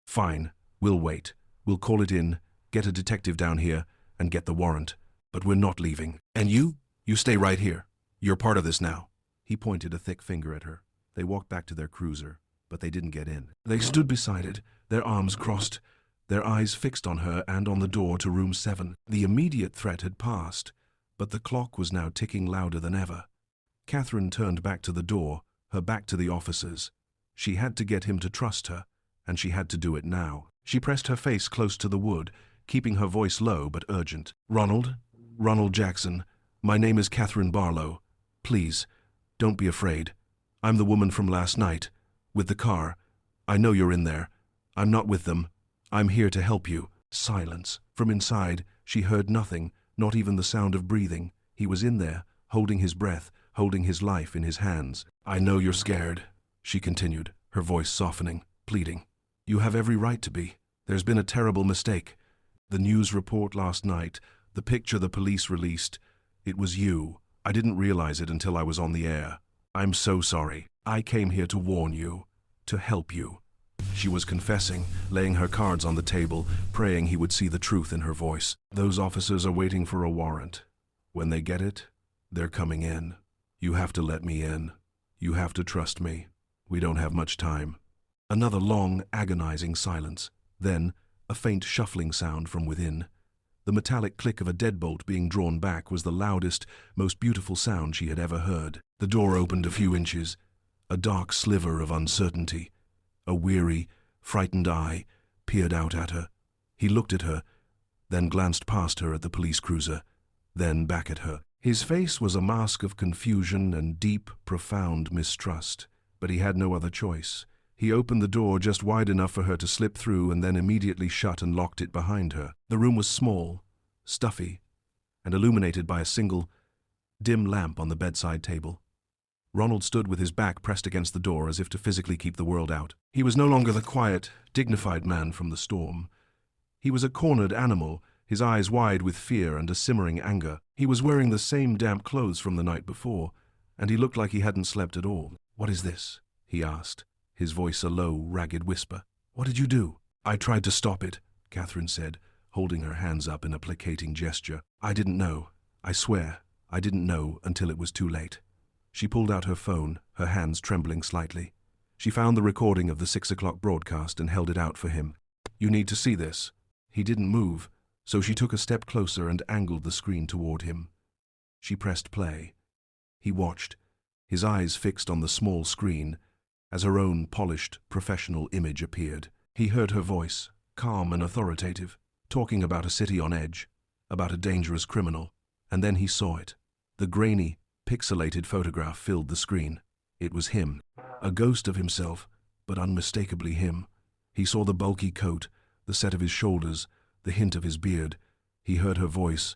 Fine, we'll wait. We'll call it in, get a detective down here, and get the warrant. But we're not leaving. And you stay right here. You're part of this now. He pointed a thick finger at her. They walked back to their cruiser, but they didn't get in. They stood beside it, their arms crossed, their eyes fixed on her and on the door to room 7. The immediate threat had passed, but the clock was now ticking louder than ever. Catherine turned back to the door, her back to the officers. She had to get him to trust her, and she had to do it now. She pressed her face close to the wood, keeping her voice low but urgent. Ronald Jackson, my name is Catherine Barlow. Please, don't be afraid. I'm the woman from last night, with the car. I know you're in there. I'm not with them. I'm here to help you. Silence. From inside, she heard nothing, not even the sound of breathing. He was in there, holding his breath, holding his life in his hands. I know you're scared, she continued, her voice softening, pleading. You have every right to be. There's been a terrible mistake. The news report last night, the picture the police released, it was you. I didn't realize it until I was on the air. I'm so sorry. I came here to warn you, to help you. She was confessing, laying her cards on the table, praying he would see the truth in her voice. Those officers are waiting for a warrant. When they get it, they're coming in. You have to let me in. You have to trust me. We don't have much time. Another long, agonizing silence. Then, a faint shuffling sound from within. The metallic click of a deadbolt being drawn back was the loudest, most beautiful sound she had ever heard. The door opened a few inches. A dark sliver of uncertainty. A weary, frightened eye peered out at her. He looked at her, then glanced past her at the police cruiser, then back at her. His face was a mask of confusion and deep, profound mistrust, but he had no other choice. He opened the door just wide enough for her to slip through and then immediately shut and locked it behind her. The room was small, stuffy, and illuminated by a single, dim lamp on the bedside table. Ronald stood with his back pressed against the door as if to physically keep the world out. He was no longer the quiet, dignified man from the storm. He was a cornered animal, his eyes wide with fear and a simmering anger. He was wearing the same damp clothes from the night before, and he looked like he hadn't slept at all. "What is this?" he asked, his voice a low, ragged whisper. "What did you do?" "I tried to stop it," Catherine said, holding her hands up in a placating gesture. "I didn't know. I swear, I didn't know until it was too late." She pulled out her phone, her hands trembling slightly. She found the recording of the 6 o'clock broadcast and held it out for him. "You need to see this." He didn't move, so she took a step closer and angled the screen toward him. She pressed play. He watched, his eyes fixed on the small screen, as her own polished, professional image appeared. He heard her voice, calm and authoritative, talking about a city on edge, about a dangerous criminal, and then he saw it. The grainy, pixelated photograph filled the screen. It was him, a ghost of himself, but unmistakably him. He saw the bulky coat, the set of his shoulders, the hint of his beard. He heard her voice,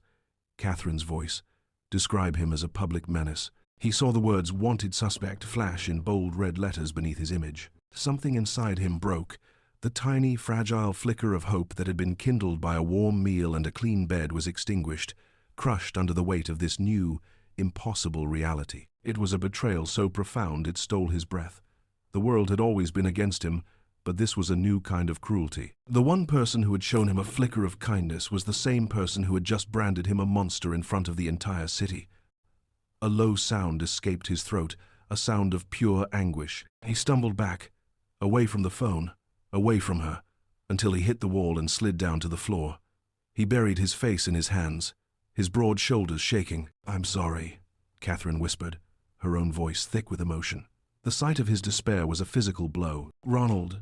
Catherine's voice, describe him as a public menace. He saw the words "wanted suspect" flash in bold red letters beneath his image. Something inside him broke. The tiny, fragile flicker of hope that had been kindled by a warm meal and a clean bed was extinguished, crushed under the weight of this new, impossible reality. It was a betrayal so profound it stole his breath. The world had always been against him, but this was a new kind of cruelty. The one person who had shown him a flicker of kindness was the same person who had just branded him a monster in front of the entire city. A low sound escaped his throat, a sound of pure anguish. He stumbled back, away from the phone, away from her, until he hit the wall and slid down to the floor. He buried his face in his hands, his broad shoulders shaking. "I'm sorry," Catherine whispered, her own voice thick with emotion. The sight of his despair was a physical blow. "Ronald,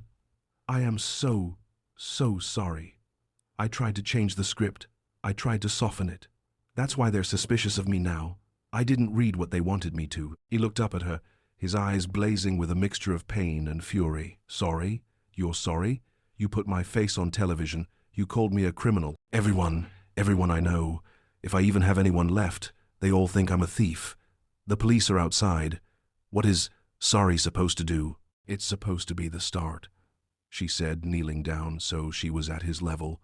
I am so sorry. I tried to change the script. I tried to soften it. That's why they're suspicious of me now. I didn't read what they wanted me to." He looked up at her, his eyes blazing with a mixture of pain and fury. "Sorry? You're sorry? You put my face on television. You called me a criminal. Everyone I know. If I even have anyone left, they all think I'm a thief. The police are outside. What is sorry supposed to do?" "It's supposed to be the start," she said, kneeling down so she was at his level,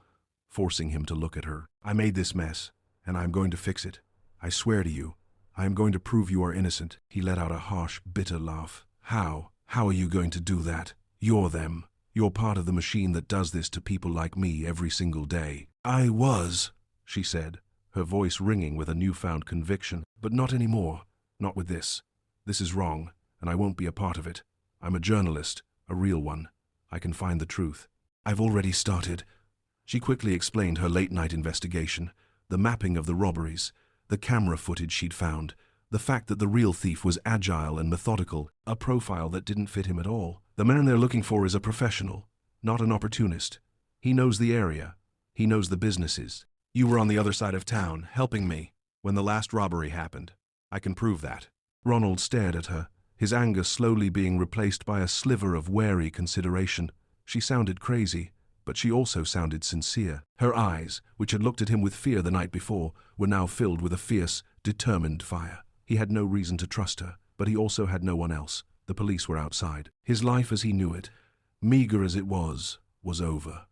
forcing him to look at her. "I made this mess, and I'm going to fix it. I swear to you, I am going to prove you are innocent." He let out a harsh, bitter laugh. How are you going to do that? You're them. You're part of the machine that does this to people like me every single day." "I was," she said, her voice ringing with a newfound conviction. "But not anymore. Not with this. This is wrong, and I won't be a part of it. I'm a journalist, a real one. I can find the truth." "I've already started." She quickly explained her late-night investigation, the mapping of the robberies, the camera footage she'd found, the fact that the real thief was agile and methodical, a profile that didn't fit him at all. "The man they're looking for is a professional, not an opportunist. He knows the area. He knows the businesses. You were on the other side of town, helping me, when the last robbery happened. I can prove that." Ronald stared at her, his anger slowly being replaced by a sliver of wary consideration. She sounded crazy, but she also sounded sincere. Her eyes, which had looked at him with fear the night before, were now filled with a fierce, determined fire. He had no reason to trust her, but he also had no one else. The police were outside. His life as he knew it, meager as it was over.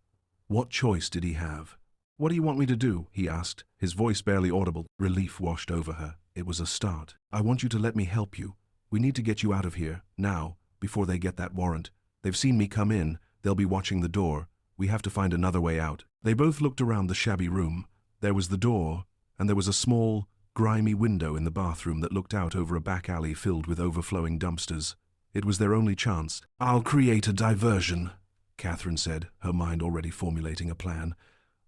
What choice did he have? "What do you want me to do?" he asked, his voice barely audible. Relief washed over her. It was a start. "I want you to let me help you. We need to get you out of here, now, before they get that warrant. They've seen me come in. They'll be watching the door. We have to find another way out." They both looked around the shabby room. There was the door, and there was a small, grimy window in the bathroom that looked out over a back alley filled with overflowing dumpsters. It was their only chance. "I'll create a diversion," Catherine said, her mind already formulating a plan.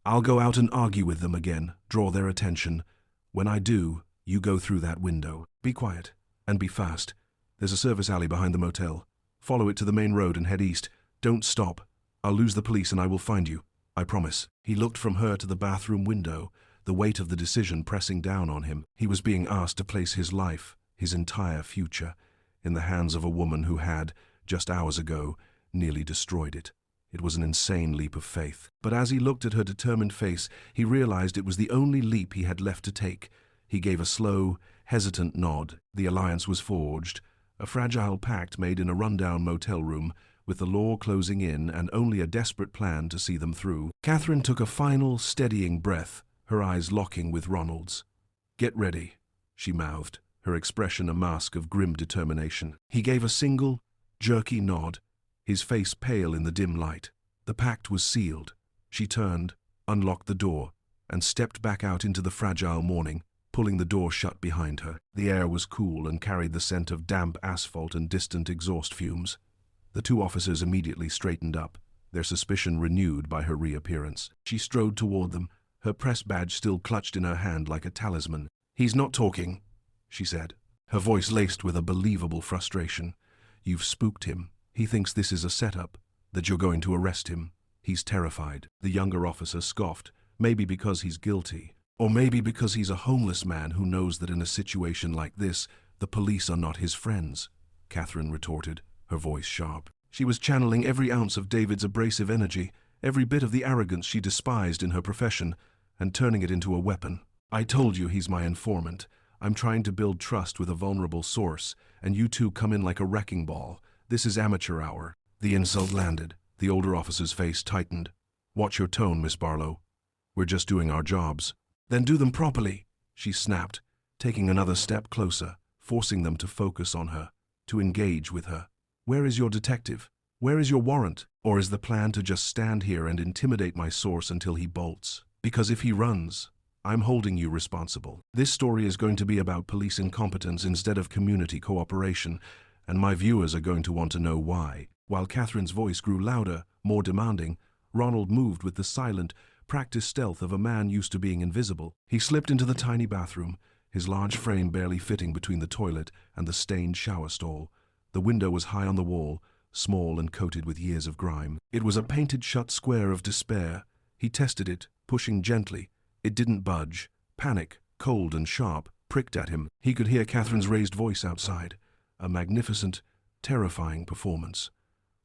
"I'll go out and argue with them again, draw their attention. When I do, you go through that window. Be quiet, and be fast. There's a service alley behind the motel. Follow it to the main road and head east. Don't stop. I'll lose the police and I will find you. I promise. He looked from her to the bathroom window, the weight of the decision pressing down on him. He was being asked to place his life, his entire future, in the hands of a woman who had, just hours ago, nearly destroyed it. It was an insane leap of faith. But as he looked at her determined face, he realized it was the only leap he had left to take. He gave a slow, hesitant nod. The alliance was forged, a fragile pact made in a rundown motel room, with the law closing in and only a desperate plan to see them through. Catherine took a final, steadying breath, her eyes locking with Ronald's. "Get ready," she mouthed, her expression a mask of grim determination. He gave a single, jerky nod, his face pale in the dim light. The pact was sealed. She turned, unlocked the door, and stepped back out into the fragile morning, pulling the door shut behind her. The air was cool and carried the scent of damp asphalt and distant exhaust fumes. The two officers immediately straightened up, their suspicion renewed by her reappearance. She strode toward them, her press badge still clutched in her hand like a talisman. "He's not talking," she said, her voice laced with a believable frustration. "You've spooked him. He thinks this is a setup, that you're going to arrest him. He's terrified." The younger officer scoffed, maybe because he's guilty, or maybe because he's a homeless man who knows that in a situation like this, the police are not his friends, Catherine retorted, her voice sharp. She was channeling every ounce of David's abrasive energy, every bit of the arrogance she despised in her profession, and turning it into a weapon. "I told you he's my informant. I'm trying to build trust with a vulnerable source, and you two come in like a wrecking ball. This is amateur hour." The insult landed. The older officer's face tightened. "Watch your tone, Miss Barlow. We're just doing our jobs." "Then do them properly," she snapped, taking another step closer, forcing them to focus on her, to engage with her. "Where is your detective? Where is your warrant? Or is the plan to just stand here and intimidate my source until he bolts? Because if he runs, I'm holding you responsible. This story is going to be about police incompetence instead of community cooperation, and my viewers are going to want to know why." While Catherine's voice grew louder, more demanding, Ronald moved with the silent, practiced stealth of a man used to being invisible. He slipped into the tiny bathroom, his large frame barely fitting between the toilet and the stained shower stall. The window was high on the wall, small and coated with years of grime. It was a painted-shut square of despair. He tested it, pushing gently. It didn't budge. Panic, cold and sharp, pricked at him. He could hear Catherine's raised voice outside. A magnificent, terrifying performance.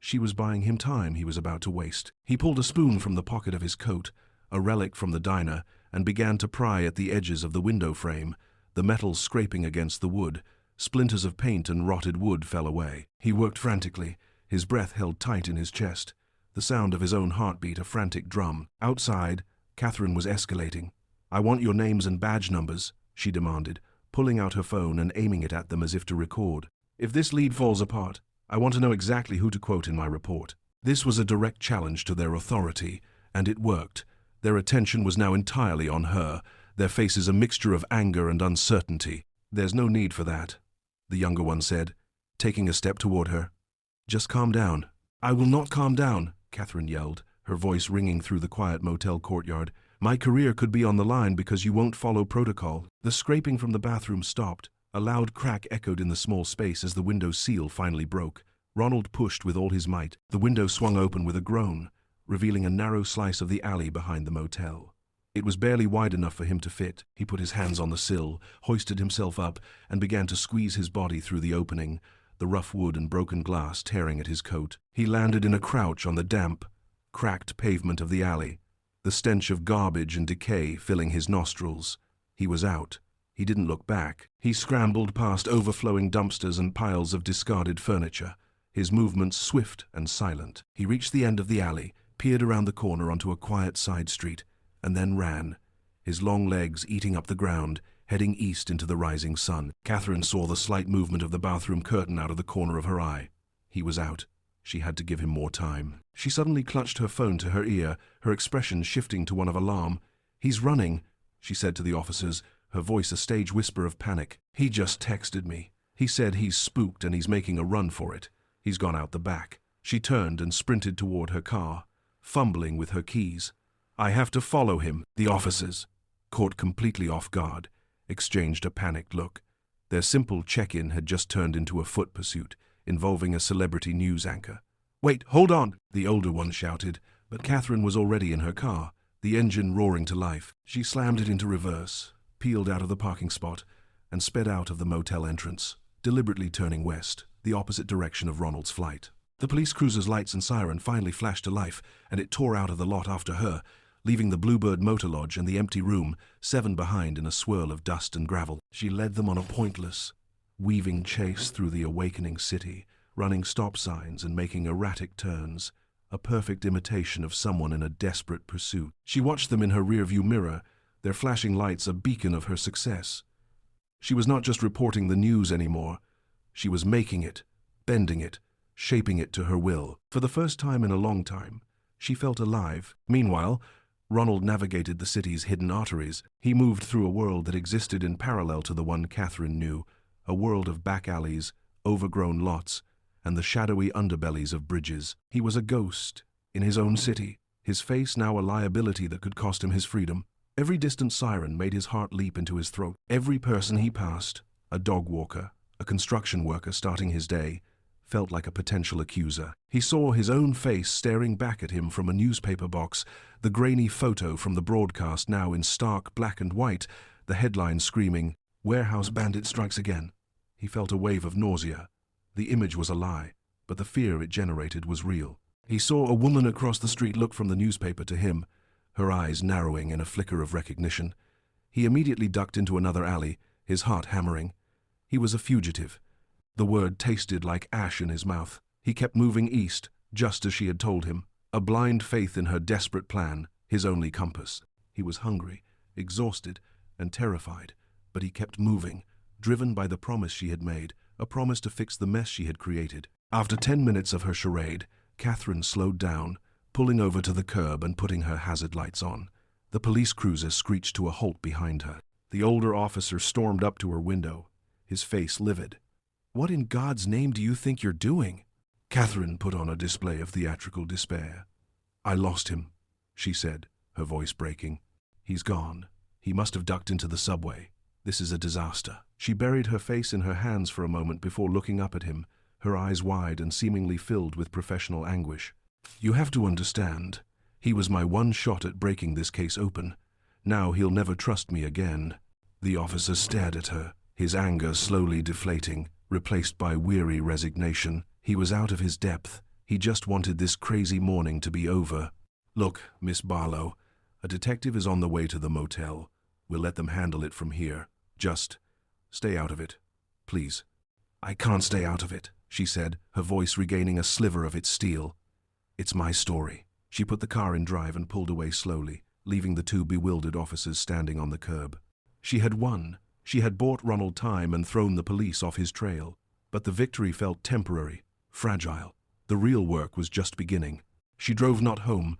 She was buying him time he was about to waste. He pulled a spoon from the pocket of his coat, a relic from the diner, and began to pry at the edges of the window frame, the metal scraping against the wood. Splinters of paint and rotted wood fell away. He worked frantically, his breath held tight in his chest, the sound of his own heartbeat a frantic drum. Outside, Catherine was escalating. "I want your names and badge numbers," she demanded, pulling out her phone and aiming it at them as if to record. "If this lead falls apart, I want to know exactly who to quote in my report." This was a direct challenge to their authority, and it worked. Their attention was now entirely on her, their faces a mixture of anger and uncertainty. "There's no need for that," the younger one said, taking a step toward her. "Just calm down." "I will not calm down," Catherine yelled, her voice ringing through the quiet motel courtyard. "My career could be on the line because you won't follow protocol." The scraping from the bathroom stopped. A loud crack echoed in the small space as the window seal finally broke. Ronald pushed with all his might. The window swung open with a groan, revealing a narrow slice of the alley behind the motel. It was barely wide enough for him to fit. He put his hands on the sill, hoisted himself up, and began to squeeze his body through the opening, the rough wood and broken glass tearing at his coat. He landed in a crouch on the damp, cracked pavement of the alley, the stench of garbage and decay filling his nostrils. He was out. He didn't look back. He scrambled past overflowing dumpsters and piles of discarded furniture, his movements swift and silent. He reached the end of the alley, peered around the corner onto a quiet side street, and then ran, his long legs eating up the ground, heading east into the rising sun. Catherine saw the slight movement of the bathroom curtain out of the corner of her eye. He was out. She had to give him more time. She suddenly clutched her phone to her ear, her expression shifting to one of alarm. "He's running," she said to the officers, her voice a stage whisper of panic. "He just texted me. He said he's spooked and he's making a run for it. He's gone out the back." She turned and sprinted toward her car, fumbling with her keys. "I have to follow him." The officers, caught completely off guard, exchanged a panicked look. Their simple check-in had just turned into a foot pursuit, involving a celebrity news anchor. "Wait, hold on!" the older one shouted, but Catherine was already in her car, the engine roaring to life. She slammed it into reverse, peeled out of the parking spot, and sped out of the motel entrance, deliberately turning west, the opposite direction of Ronald's flight. The police cruiser's lights and siren finally flashed to life, and it tore out of the lot after her, leaving the Bluebird Motor Lodge and the empty room, 7 behind in a swirl of dust and gravel. She led them on a pointless, weaving chase through the awakening city, running stop signs and making erratic turns, a perfect imitation of someone in a desperate pursuit. She watched them in her rearview mirror, their flashing lights a beacon of her success. She was not just reporting the news anymore. She was making it, bending it, shaping it to her will. For the first time in a long time, she felt alive. Meanwhile, Ronald navigated the city's hidden arteries. He moved through a world that existed in parallel to the one Catherine knew, a world of back alleys, overgrown lots, and the shadowy underbellies of bridges. He was a ghost in his own city, his face now a liability that could cost him his freedom. Every distant siren made his heart leap into his throat. Every person he passed, a dog walker, a construction worker starting his day, felt like a potential accuser. He saw his own face staring back at him from a newspaper box, the grainy photo from the broadcast now in stark black and white, the headline screaming, "Warehouse bandit strikes again." He felt a wave of nausea. The image was a lie, but the fear it generated was real. He saw a woman across the street look from the newspaper to him, her eyes narrowing in a flicker of recognition. He immediately ducked into another alley, his heart hammering. He was a fugitive. The word tasted like ash in his mouth. He kept moving east, just as she had told him, a blind faith in her desperate plan, his only compass. He was hungry, exhausted, and terrified, but he kept moving, driven by the promise she had made, a promise to fix the mess she had created. After 10 minutes of her charade, Catherine slowed down, pulling over to the curb and putting her hazard lights on. The police cruiser screeched to a halt behind her. The older officer stormed up to her window, his face livid. "What in God's name do you think you're doing?" Catherine put on a display of theatrical despair. "I lost him," she said, her voice breaking. "He's gone. He must have ducked into the subway. This is a disaster." She buried her face in her hands for a moment before looking up at him, her eyes wide and seemingly filled with professional anguish. "You have to understand, he was my one shot at breaking this case open. Now he'll never trust me again." The officer stared at her, his anger slowly deflating, replaced by weary resignation. He was out of his depth. He just wanted this crazy morning to be over. "Look, Miss Barlow, a detective is on the way to the motel. We'll let them handle it from here. Just stay out of it, please." "I can't stay out of it," she said, her voice regaining a sliver of its steel. "It's my story." She put the car in drive and pulled away slowly, leaving the 2 bewildered officers standing on the curb. She had won. She had bought Ronald time and thrown the police off his trail. But the victory felt temporary, fragile. The real work was just beginning. She drove not home,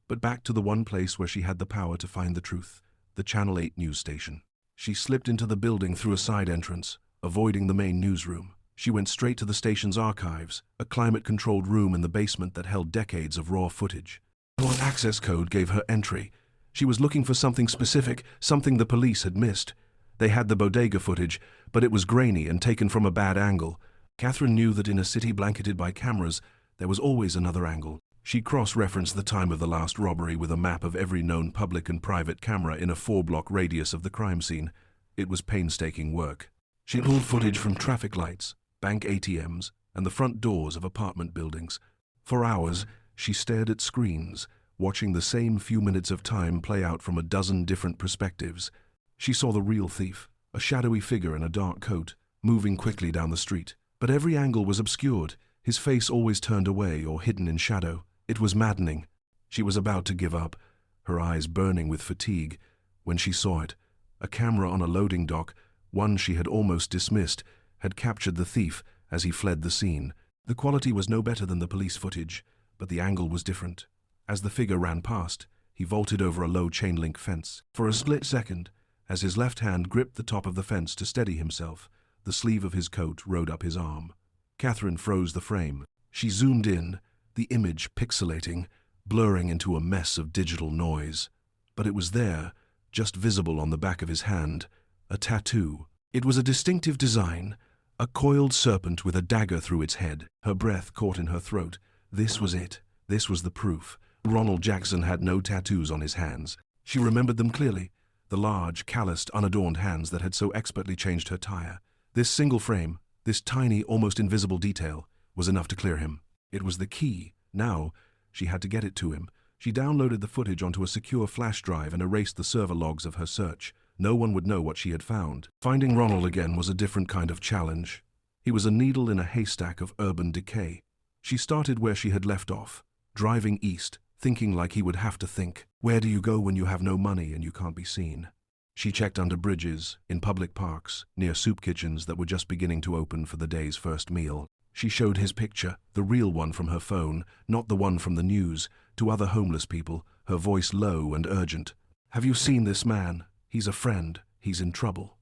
but back to the one place where she had the power to find the truth, the Channel 8 news station. She slipped into the building through a side entrance, avoiding the main newsroom. She went straight to the station's archives, a climate-controlled room in the basement that held decades of raw footage. One access code gave her entry. She was looking for something specific, something the police had missed. They had the bodega footage, but it was grainy and taken from a bad angle. Catherine knew that in a city blanketed by cameras, there was always another angle. She cross-referenced the time of the last robbery with a map of every known public and private camera in a 4-block radius of the crime scene. It was painstaking work. She pulled footage from traffic lights, bank ATMs, and the front doors of apartment buildings. For hours, she stared at screens, watching the same few minutes of time play out from a dozen different perspectives. She saw the real thief, a shadowy figure in a dark coat, moving quickly down the street. But every angle was obscured, his face always turned away or hidden in shadow. It was maddening. She was about to give up, her eyes burning with fatigue, when she saw it. A camera on a loading dock, one she had almost dismissed, had captured the thief as he fled the scene. The quality was no better than the police footage, but the angle was different. As the figure ran past, he vaulted over a low chain-link fence. For a split second, as his left hand gripped the top of the fence to steady himself, the sleeve of his coat rode up his arm. Catherine froze the frame. She zoomed in, the image pixelating, blurring into a mess of digital noise. But it was there, just visible on the back of his hand, a tattoo. It was a distinctive design, a coiled serpent with a dagger through its head. Her breath caught in her throat, This was it. This was the proof. Ronald Jackson had no tattoos on his hands. She remembered them clearly, the large, calloused, unadorned hands that had so expertly changed her tire. This single frame, this tiny, almost invisible detail, was enough to clear him. It was the key. Now, she had to get it to him. She downloaded the footage onto a secure flash drive and erased the server logs of her search. No one would know what she had found. Finding Ronald again was a different kind of challenge. He was a needle in a haystack of urban decay. She started where she had left off, driving east, thinking like he would have to think. Where do you go when you have no money and you can't be seen? She checked under bridges, in public parks, near soup kitchens that were just beginning to open for the day's first meal. She showed his picture, the real one from her phone, not the one from the news, to other homeless people, her voice low and urgent. Have you seen this man? He's a friend. He's in trouble.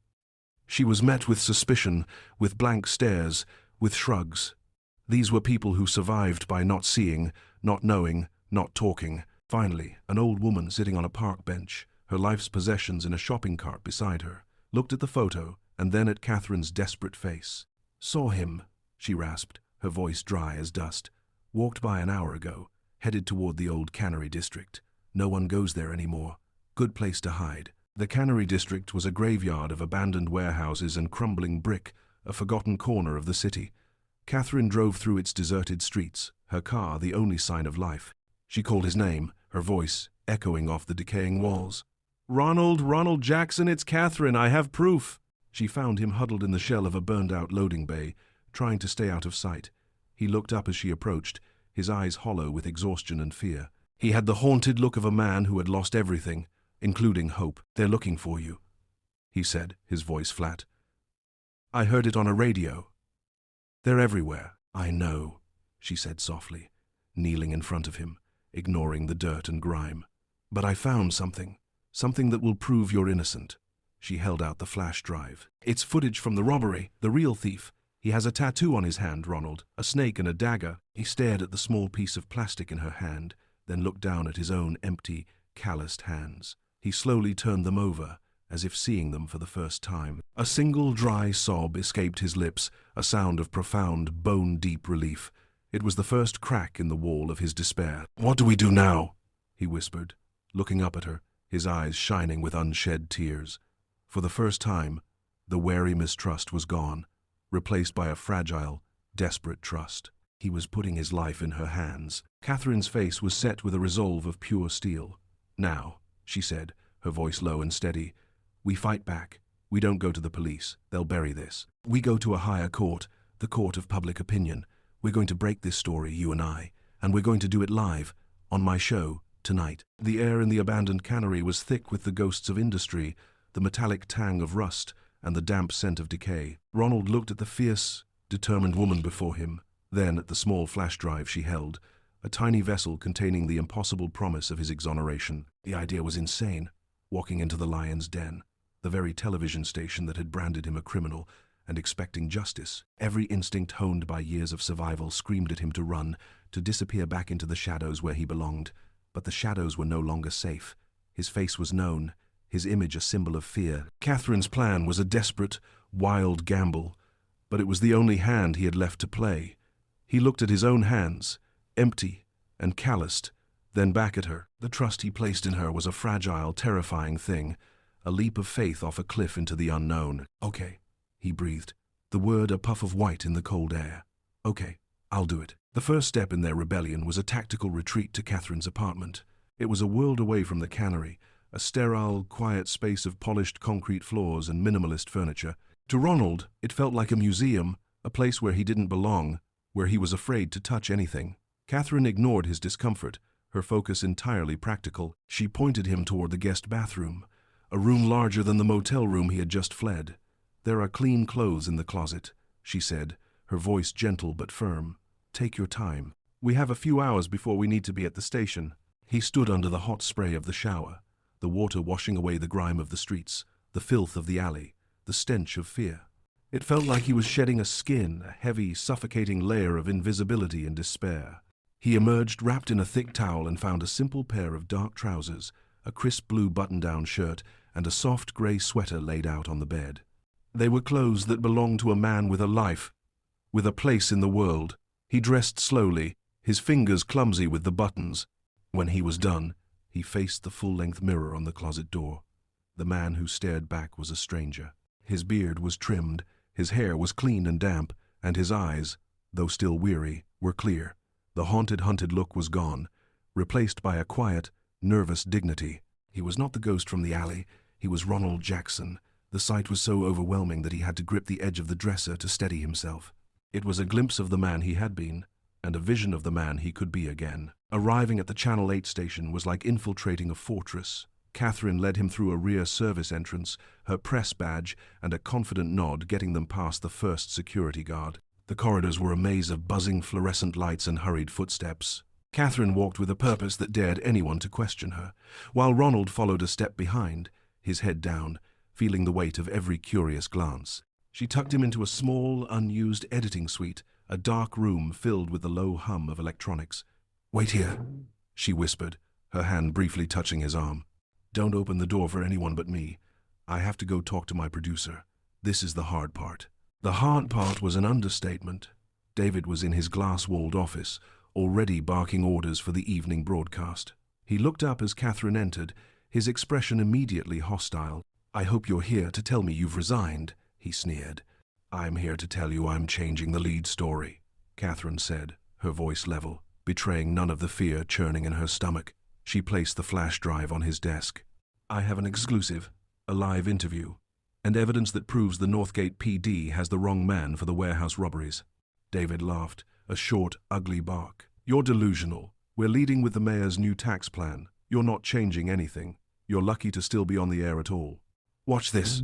She was met with suspicion, with blank stares, with shrugs. These were people who survived by not seeing, not knowing, not talking. Finally, an old woman sitting on a park bench, her life's possessions in a shopping cart beside her, looked at the photo and then at Catherine's desperate face. Saw him, she rasped, her voice dry as dust. Walked by an hour ago, headed toward the old cannery district. No one goes there anymore. Good place to hide. The cannery district was a graveyard of abandoned warehouses and crumbling brick, a forgotten corner of the city. Catherine drove through its deserted streets, her car the only sign of life. She called his name, her voice echoing off the decaying walls. Ronald Jackson, it's Catherine, I have proof. She found him huddled in the shell of a burned-out loading bay, trying to stay out of sight. He looked up as she approached, his eyes hollow with exhaustion and fear. He had the haunted look of a man who had lost everything, including hope. They're looking for you, he said, his voice flat. I heard it on a radio. They're everywhere. I know, she said softly, kneeling in front of him, ignoring the dirt and grime. But I found something that will prove you're innocent. She held out the flash drive. It's footage from the robbery, the real thief. He has a tattoo on his hand, Ronald, a snake and a dagger. He stared at the small piece of plastic in her hand, then looked down at his own empty, calloused hands. He slowly turned them over, as if seeing them for the first time. A single dry sob escaped his lips, a sound of profound, bone-deep relief. It was the first crack in the wall of his despair. What do we do now? He whispered, looking up at her, his eyes shining with unshed tears. For the first time, the wary mistrust was gone, replaced by a fragile, desperate trust. He was putting his life in her hands. Catherine's face was set with a resolve of pure steel. Now, she said, her voice low and steady, we fight back. We don't go to the police. They'll bury this. We go to a higher court, the court of public opinion. We're going to break this story, you and I, and we're going to do it live, on my show, tonight. The air in the abandoned cannery was thick with the ghosts of industry, the metallic tang of rust, and the damp scent of decay. Ronald looked at the fierce, determined woman before him, then at the small flash drive she held, a tiny vessel containing the impossible promise of his exoneration. The idea was insane. Walking into the lion's den, the very television station that had branded him a criminal, and expecting justice. Every instinct honed by years of survival screamed at him to run, to disappear back into the shadows where he belonged. But the shadows were no longer safe. His face was known, his image a symbol of fear. Catherine's plan was a desperate, wild gamble, but it was the only hand he had left to play. He looked at his own hands, empty and calloused, then back at her. The trust he placed in her was a fragile, terrifying thing, a leap of faith off a cliff into the unknown. Okay, he breathed, the word a puff of white in the cold air. Okay, I'll do it. The first step in their rebellion was a tactical retreat to Catherine's apartment. It was a world away from the cannery, a sterile, quiet space of polished concrete floors and minimalist furniture. To Ronald, it felt like a museum, a place where he didn't belong, where he was afraid to touch anything. Catherine ignored his discomfort, her focus entirely practical. She pointed him toward the guest bathroom, a room larger than the motel room he had just fled. There are clean clothes in the closet, she said, her voice gentle but firm. Take your time. We have a few hours before we need to be at the station. He stood under the hot spray of the shower, the water washing away the grime of the streets, the filth of the alley, the stench of fear. It felt like he was shedding a skin, a heavy, suffocating layer of invisibility and despair. He emerged wrapped in a thick towel and found a simple pair of dark trousers, a crisp blue button-down shirt, and a soft grey sweater laid out on the bed. They were clothes that belonged to a man with a life, with a place in the world. He dressed slowly, his fingers clumsy with the buttons. When he was done, he faced the full-length mirror on the closet door. The man who stared back was a stranger. His beard was trimmed, his hair was clean and damp, and his eyes, though still weary, were clear. The haunted look was gone, replaced by a quiet, nervous dignity. He was not the ghost from the alley. He was Ronald Jackson. The sight was so overwhelming that he had to grip the edge of the dresser to steady himself. It was a glimpse of the man he had been, and a vision of the man he could be again. Arriving at the Channel 8 station was like infiltrating a fortress. Catherine led him through a rear service entrance, her press badge and a confident nod getting them past the first security guard. The corridors were a maze of buzzing fluorescent lights and hurried footsteps. Catherine walked with a purpose that dared anyone to question her, while Ronald followed a step behind, his head down, feeling the weight of every curious glance. She tucked him into a small, unused editing suite, a dark room filled with the low hum of electronics. "Wait here," she whispered, her hand briefly touching his arm. "Don't open the door for anyone but me. I have to go talk to my producer. This is the hard part." The hard part was an understatement. David was in his glass-walled office, already barking orders for the evening broadcast. He looked up as Catherine entered, his expression immediately hostile. "I hope you're here to tell me you've resigned," he sneered. "I'm here to tell you I'm changing the lead story," Catherine said, her voice level, betraying none of the fear churning in her stomach. She placed the flash drive on his desk. "I have an exclusive, a live interview, and evidence that proves the Northgate PD has the wrong man for the warehouse robberies." David laughed, a short, ugly bark. "You're delusional. We're leading with the mayor's new tax plan. You're not changing anything. You're lucky to still be on the air at all." "Watch this,"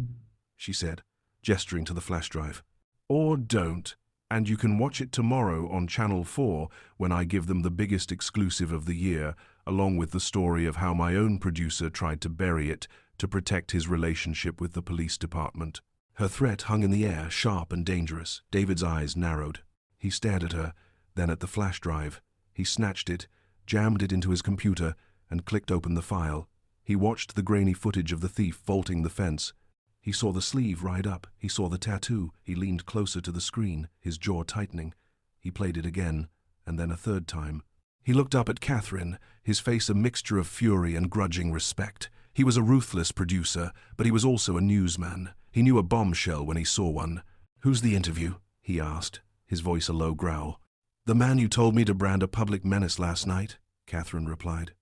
she said, gesturing to the flash drive. "Or don't, and you can watch it tomorrow on Channel 4 when I give them the biggest exclusive of the year, along with the story of how my own producer tried to bury it to protect his relationship with the police department." Her threat hung in the air, sharp and dangerous. David's eyes narrowed. He stared at her, then at the flash drive. He snatched it, jammed it into his computer, and clicked open the file. He watched the grainy footage of the thief vaulting the fence. He saw the sleeve ride up. He saw the tattoo. He leaned closer to the screen, his jaw tightening. He played it again, and then a third time. He looked up at Catherine, his face a mixture of fury and grudging respect. He was a ruthless producer, but he was also a newsman. He knew a bombshell when he saw one. "Who's the interview?" he asked, his voice a low growl. "The man you told me to brand a public menace last night," Catherine replied.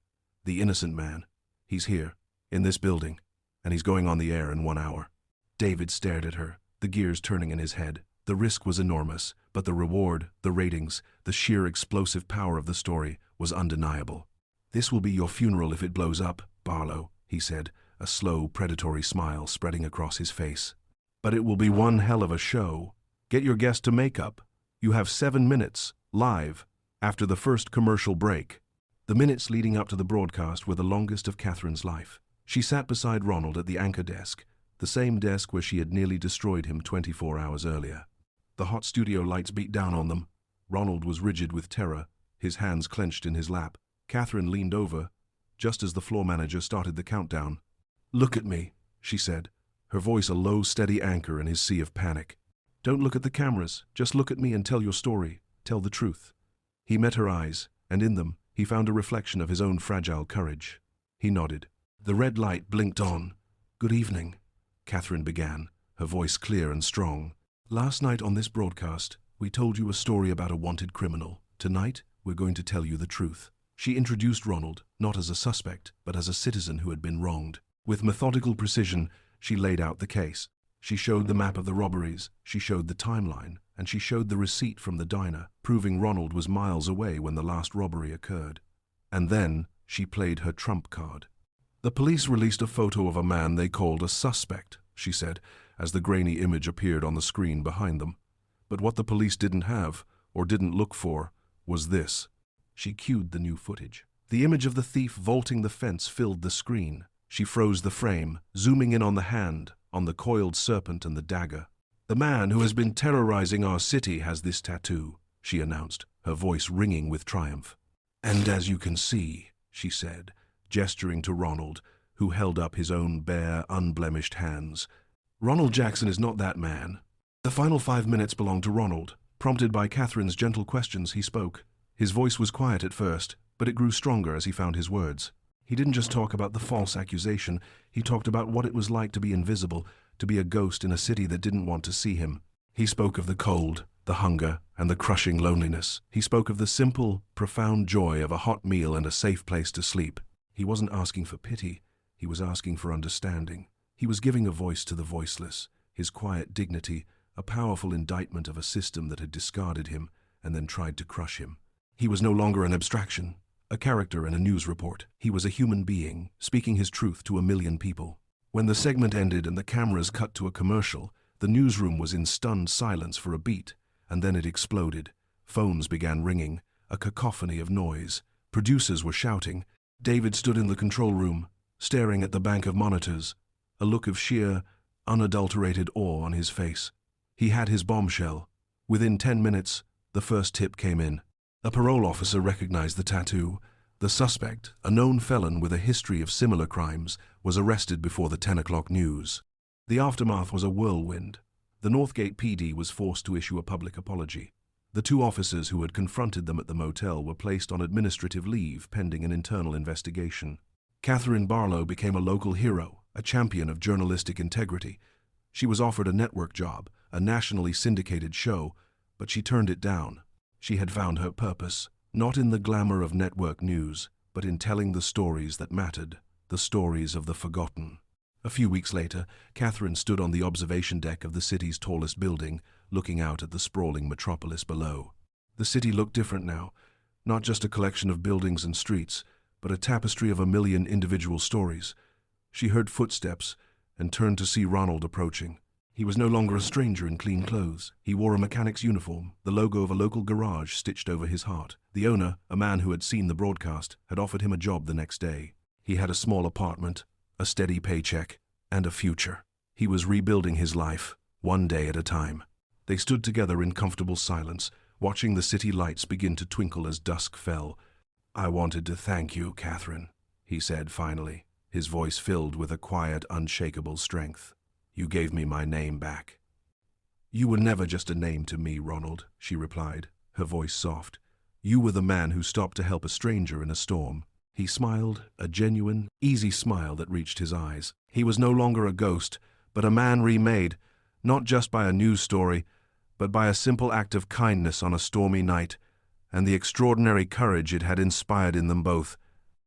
"The innocent man. He's here, in this building, and he's going on the air in 1 hour." David stared at her, the gears turning in his head. The risk was enormous, but the reward, the ratings, the sheer explosive power of the story was undeniable. "This will be your funeral if it blows up, Barlow," he said, a slow, predatory smile spreading across his face. "But it will be one hell of a show. Get your guest to makeup. You have 7 minutes, live, after the first commercial break." The minutes leading up to the broadcast were the longest of Catherine's life. She sat beside Ronald at the anchor desk, the same desk where she had nearly destroyed him 24 hours earlier. The hot studio lights beat down on them. Ronald was rigid with terror, his hands clenched in his lap. Catherine leaned over, just as the floor manager started the countdown. "Look at me," she said, her voice a low, steady anchor in his sea of panic. "Don't look at the cameras, just look at me and tell your story, tell the truth." He met her eyes, and in them, he found a reflection of his own fragile courage. He nodded. The red light blinked on. "Good evening," Catherine began, her voice clear and strong. "Last night on this broadcast, we told you a story about a wanted criminal. Tonight, we're going to tell you the truth." She introduced Ronald, not as a suspect, but as a citizen who had been wronged. With methodical precision, she laid out the case. She showed the map of the robberies, she showed the timeline, and she showed the receipt from the diner, proving Ronald was miles away when the last robbery occurred. And then she played her trump card. "The police released a photo of a man they called a suspect," she said, as the grainy image appeared on the screen behind them. "But what the police didn't have, or didn't look for, was this." She cued the new footage. The image of the thief vaulting the fence filled the screen. She froze the frame, zooming in on the hand, on the coiled serpent and the dagger. "The man who has been terrorizing our city has this tattoo," she announced, her voice ringing with triumph. "And as you can see," she said, gesturing to Ronald, who held up his own bare, unblemished hands, "Ronald Jackson is not that man." The final 5 minutes belonged to Ronald. Prompted by Catherine's gentle questions, he spoke. His voice was quiet at first, but it grew stronger as he found his words. He didn't just talk about the false accusation, he talked about what it was like to be invisible, to be a ghost in a city that didn't want to see him. He spoke of the cold, the hunger, and the crushing loneliness. He spoke of the simple, profound joy of a hot meal and a safe place to sleep. He wasn't asking for pity, he was asking for understanding. He was giving a voice to the voiceless, his quiet dignity, a powerful indictment of a system that had discarded him and then tried to crush him. He was no longer an abstraction, a character in a news report. He was a human being, speaking his truth to a million people. When the segment ended and the cameras cut to a commercial, the newsroom was in stunned silence for a beat, and then it exploded. Phones began ringing, a cacophony of noise. Producers were shouting. David stood in the control room, staring at the bank of monitors, a look of sheer, unadulterated awe on his face. He had his bombshell. Within 10 minutes, the first tip came in. A parole officer recognized the tattoo. The suspect, a known felon with a history of similar crimes, was arrested before the 10 o'clock news. The aftermath was a whirlwind. The Northgate PD was forced to issue a public apology. The 2 officers who had confronted them at the motel were placed on administrative leave pending an internal investigation. Catherine Barlow became a local hero, a champion of journalistic integrity. She was offered a network job, a nationally syndicated show, but she turned it down. She had found her purpose, not in the glamour of network news, but in telling the stories that mattered, the stories of the forgotten. A few weeks later, Catherine stood on the observation deck of the city's tallest building, looking out at the sprawling metropolis below. The city looked different now, not just a collection of buildings and streets, but a tapestry of a million individual stories. She heard footsteps and turned to see Ronald approaching. He was no longer a stranger in clean clothes. He wore a mechanic's uniform, the logo of a local garage stitched over his heart. The owner, a man who had seen the broadcast, had offered him a job the next day. He had a small apartment, a steady paycheck, and a future. He was rebuilding his life, one day at a time. They stood together in comfortable silence, watching the city lights begin to twinkle as dusk fell. "I wanted to thank you, Catherine," he said finally, his voice filled with a quiet, unshakable strength. "You gave me my name back." "You were never just a name to me, Ronald," she replied, her voice soft. "You were the man who stopped to help a stranger in a storm." He smiled, a genuine, easy smile that reached his eyes. He was no longer a ghost, but a man remade, not just by a news story, but by a simple act of kindness on a stormy night, and the extraordinary courage it had inspired in them both.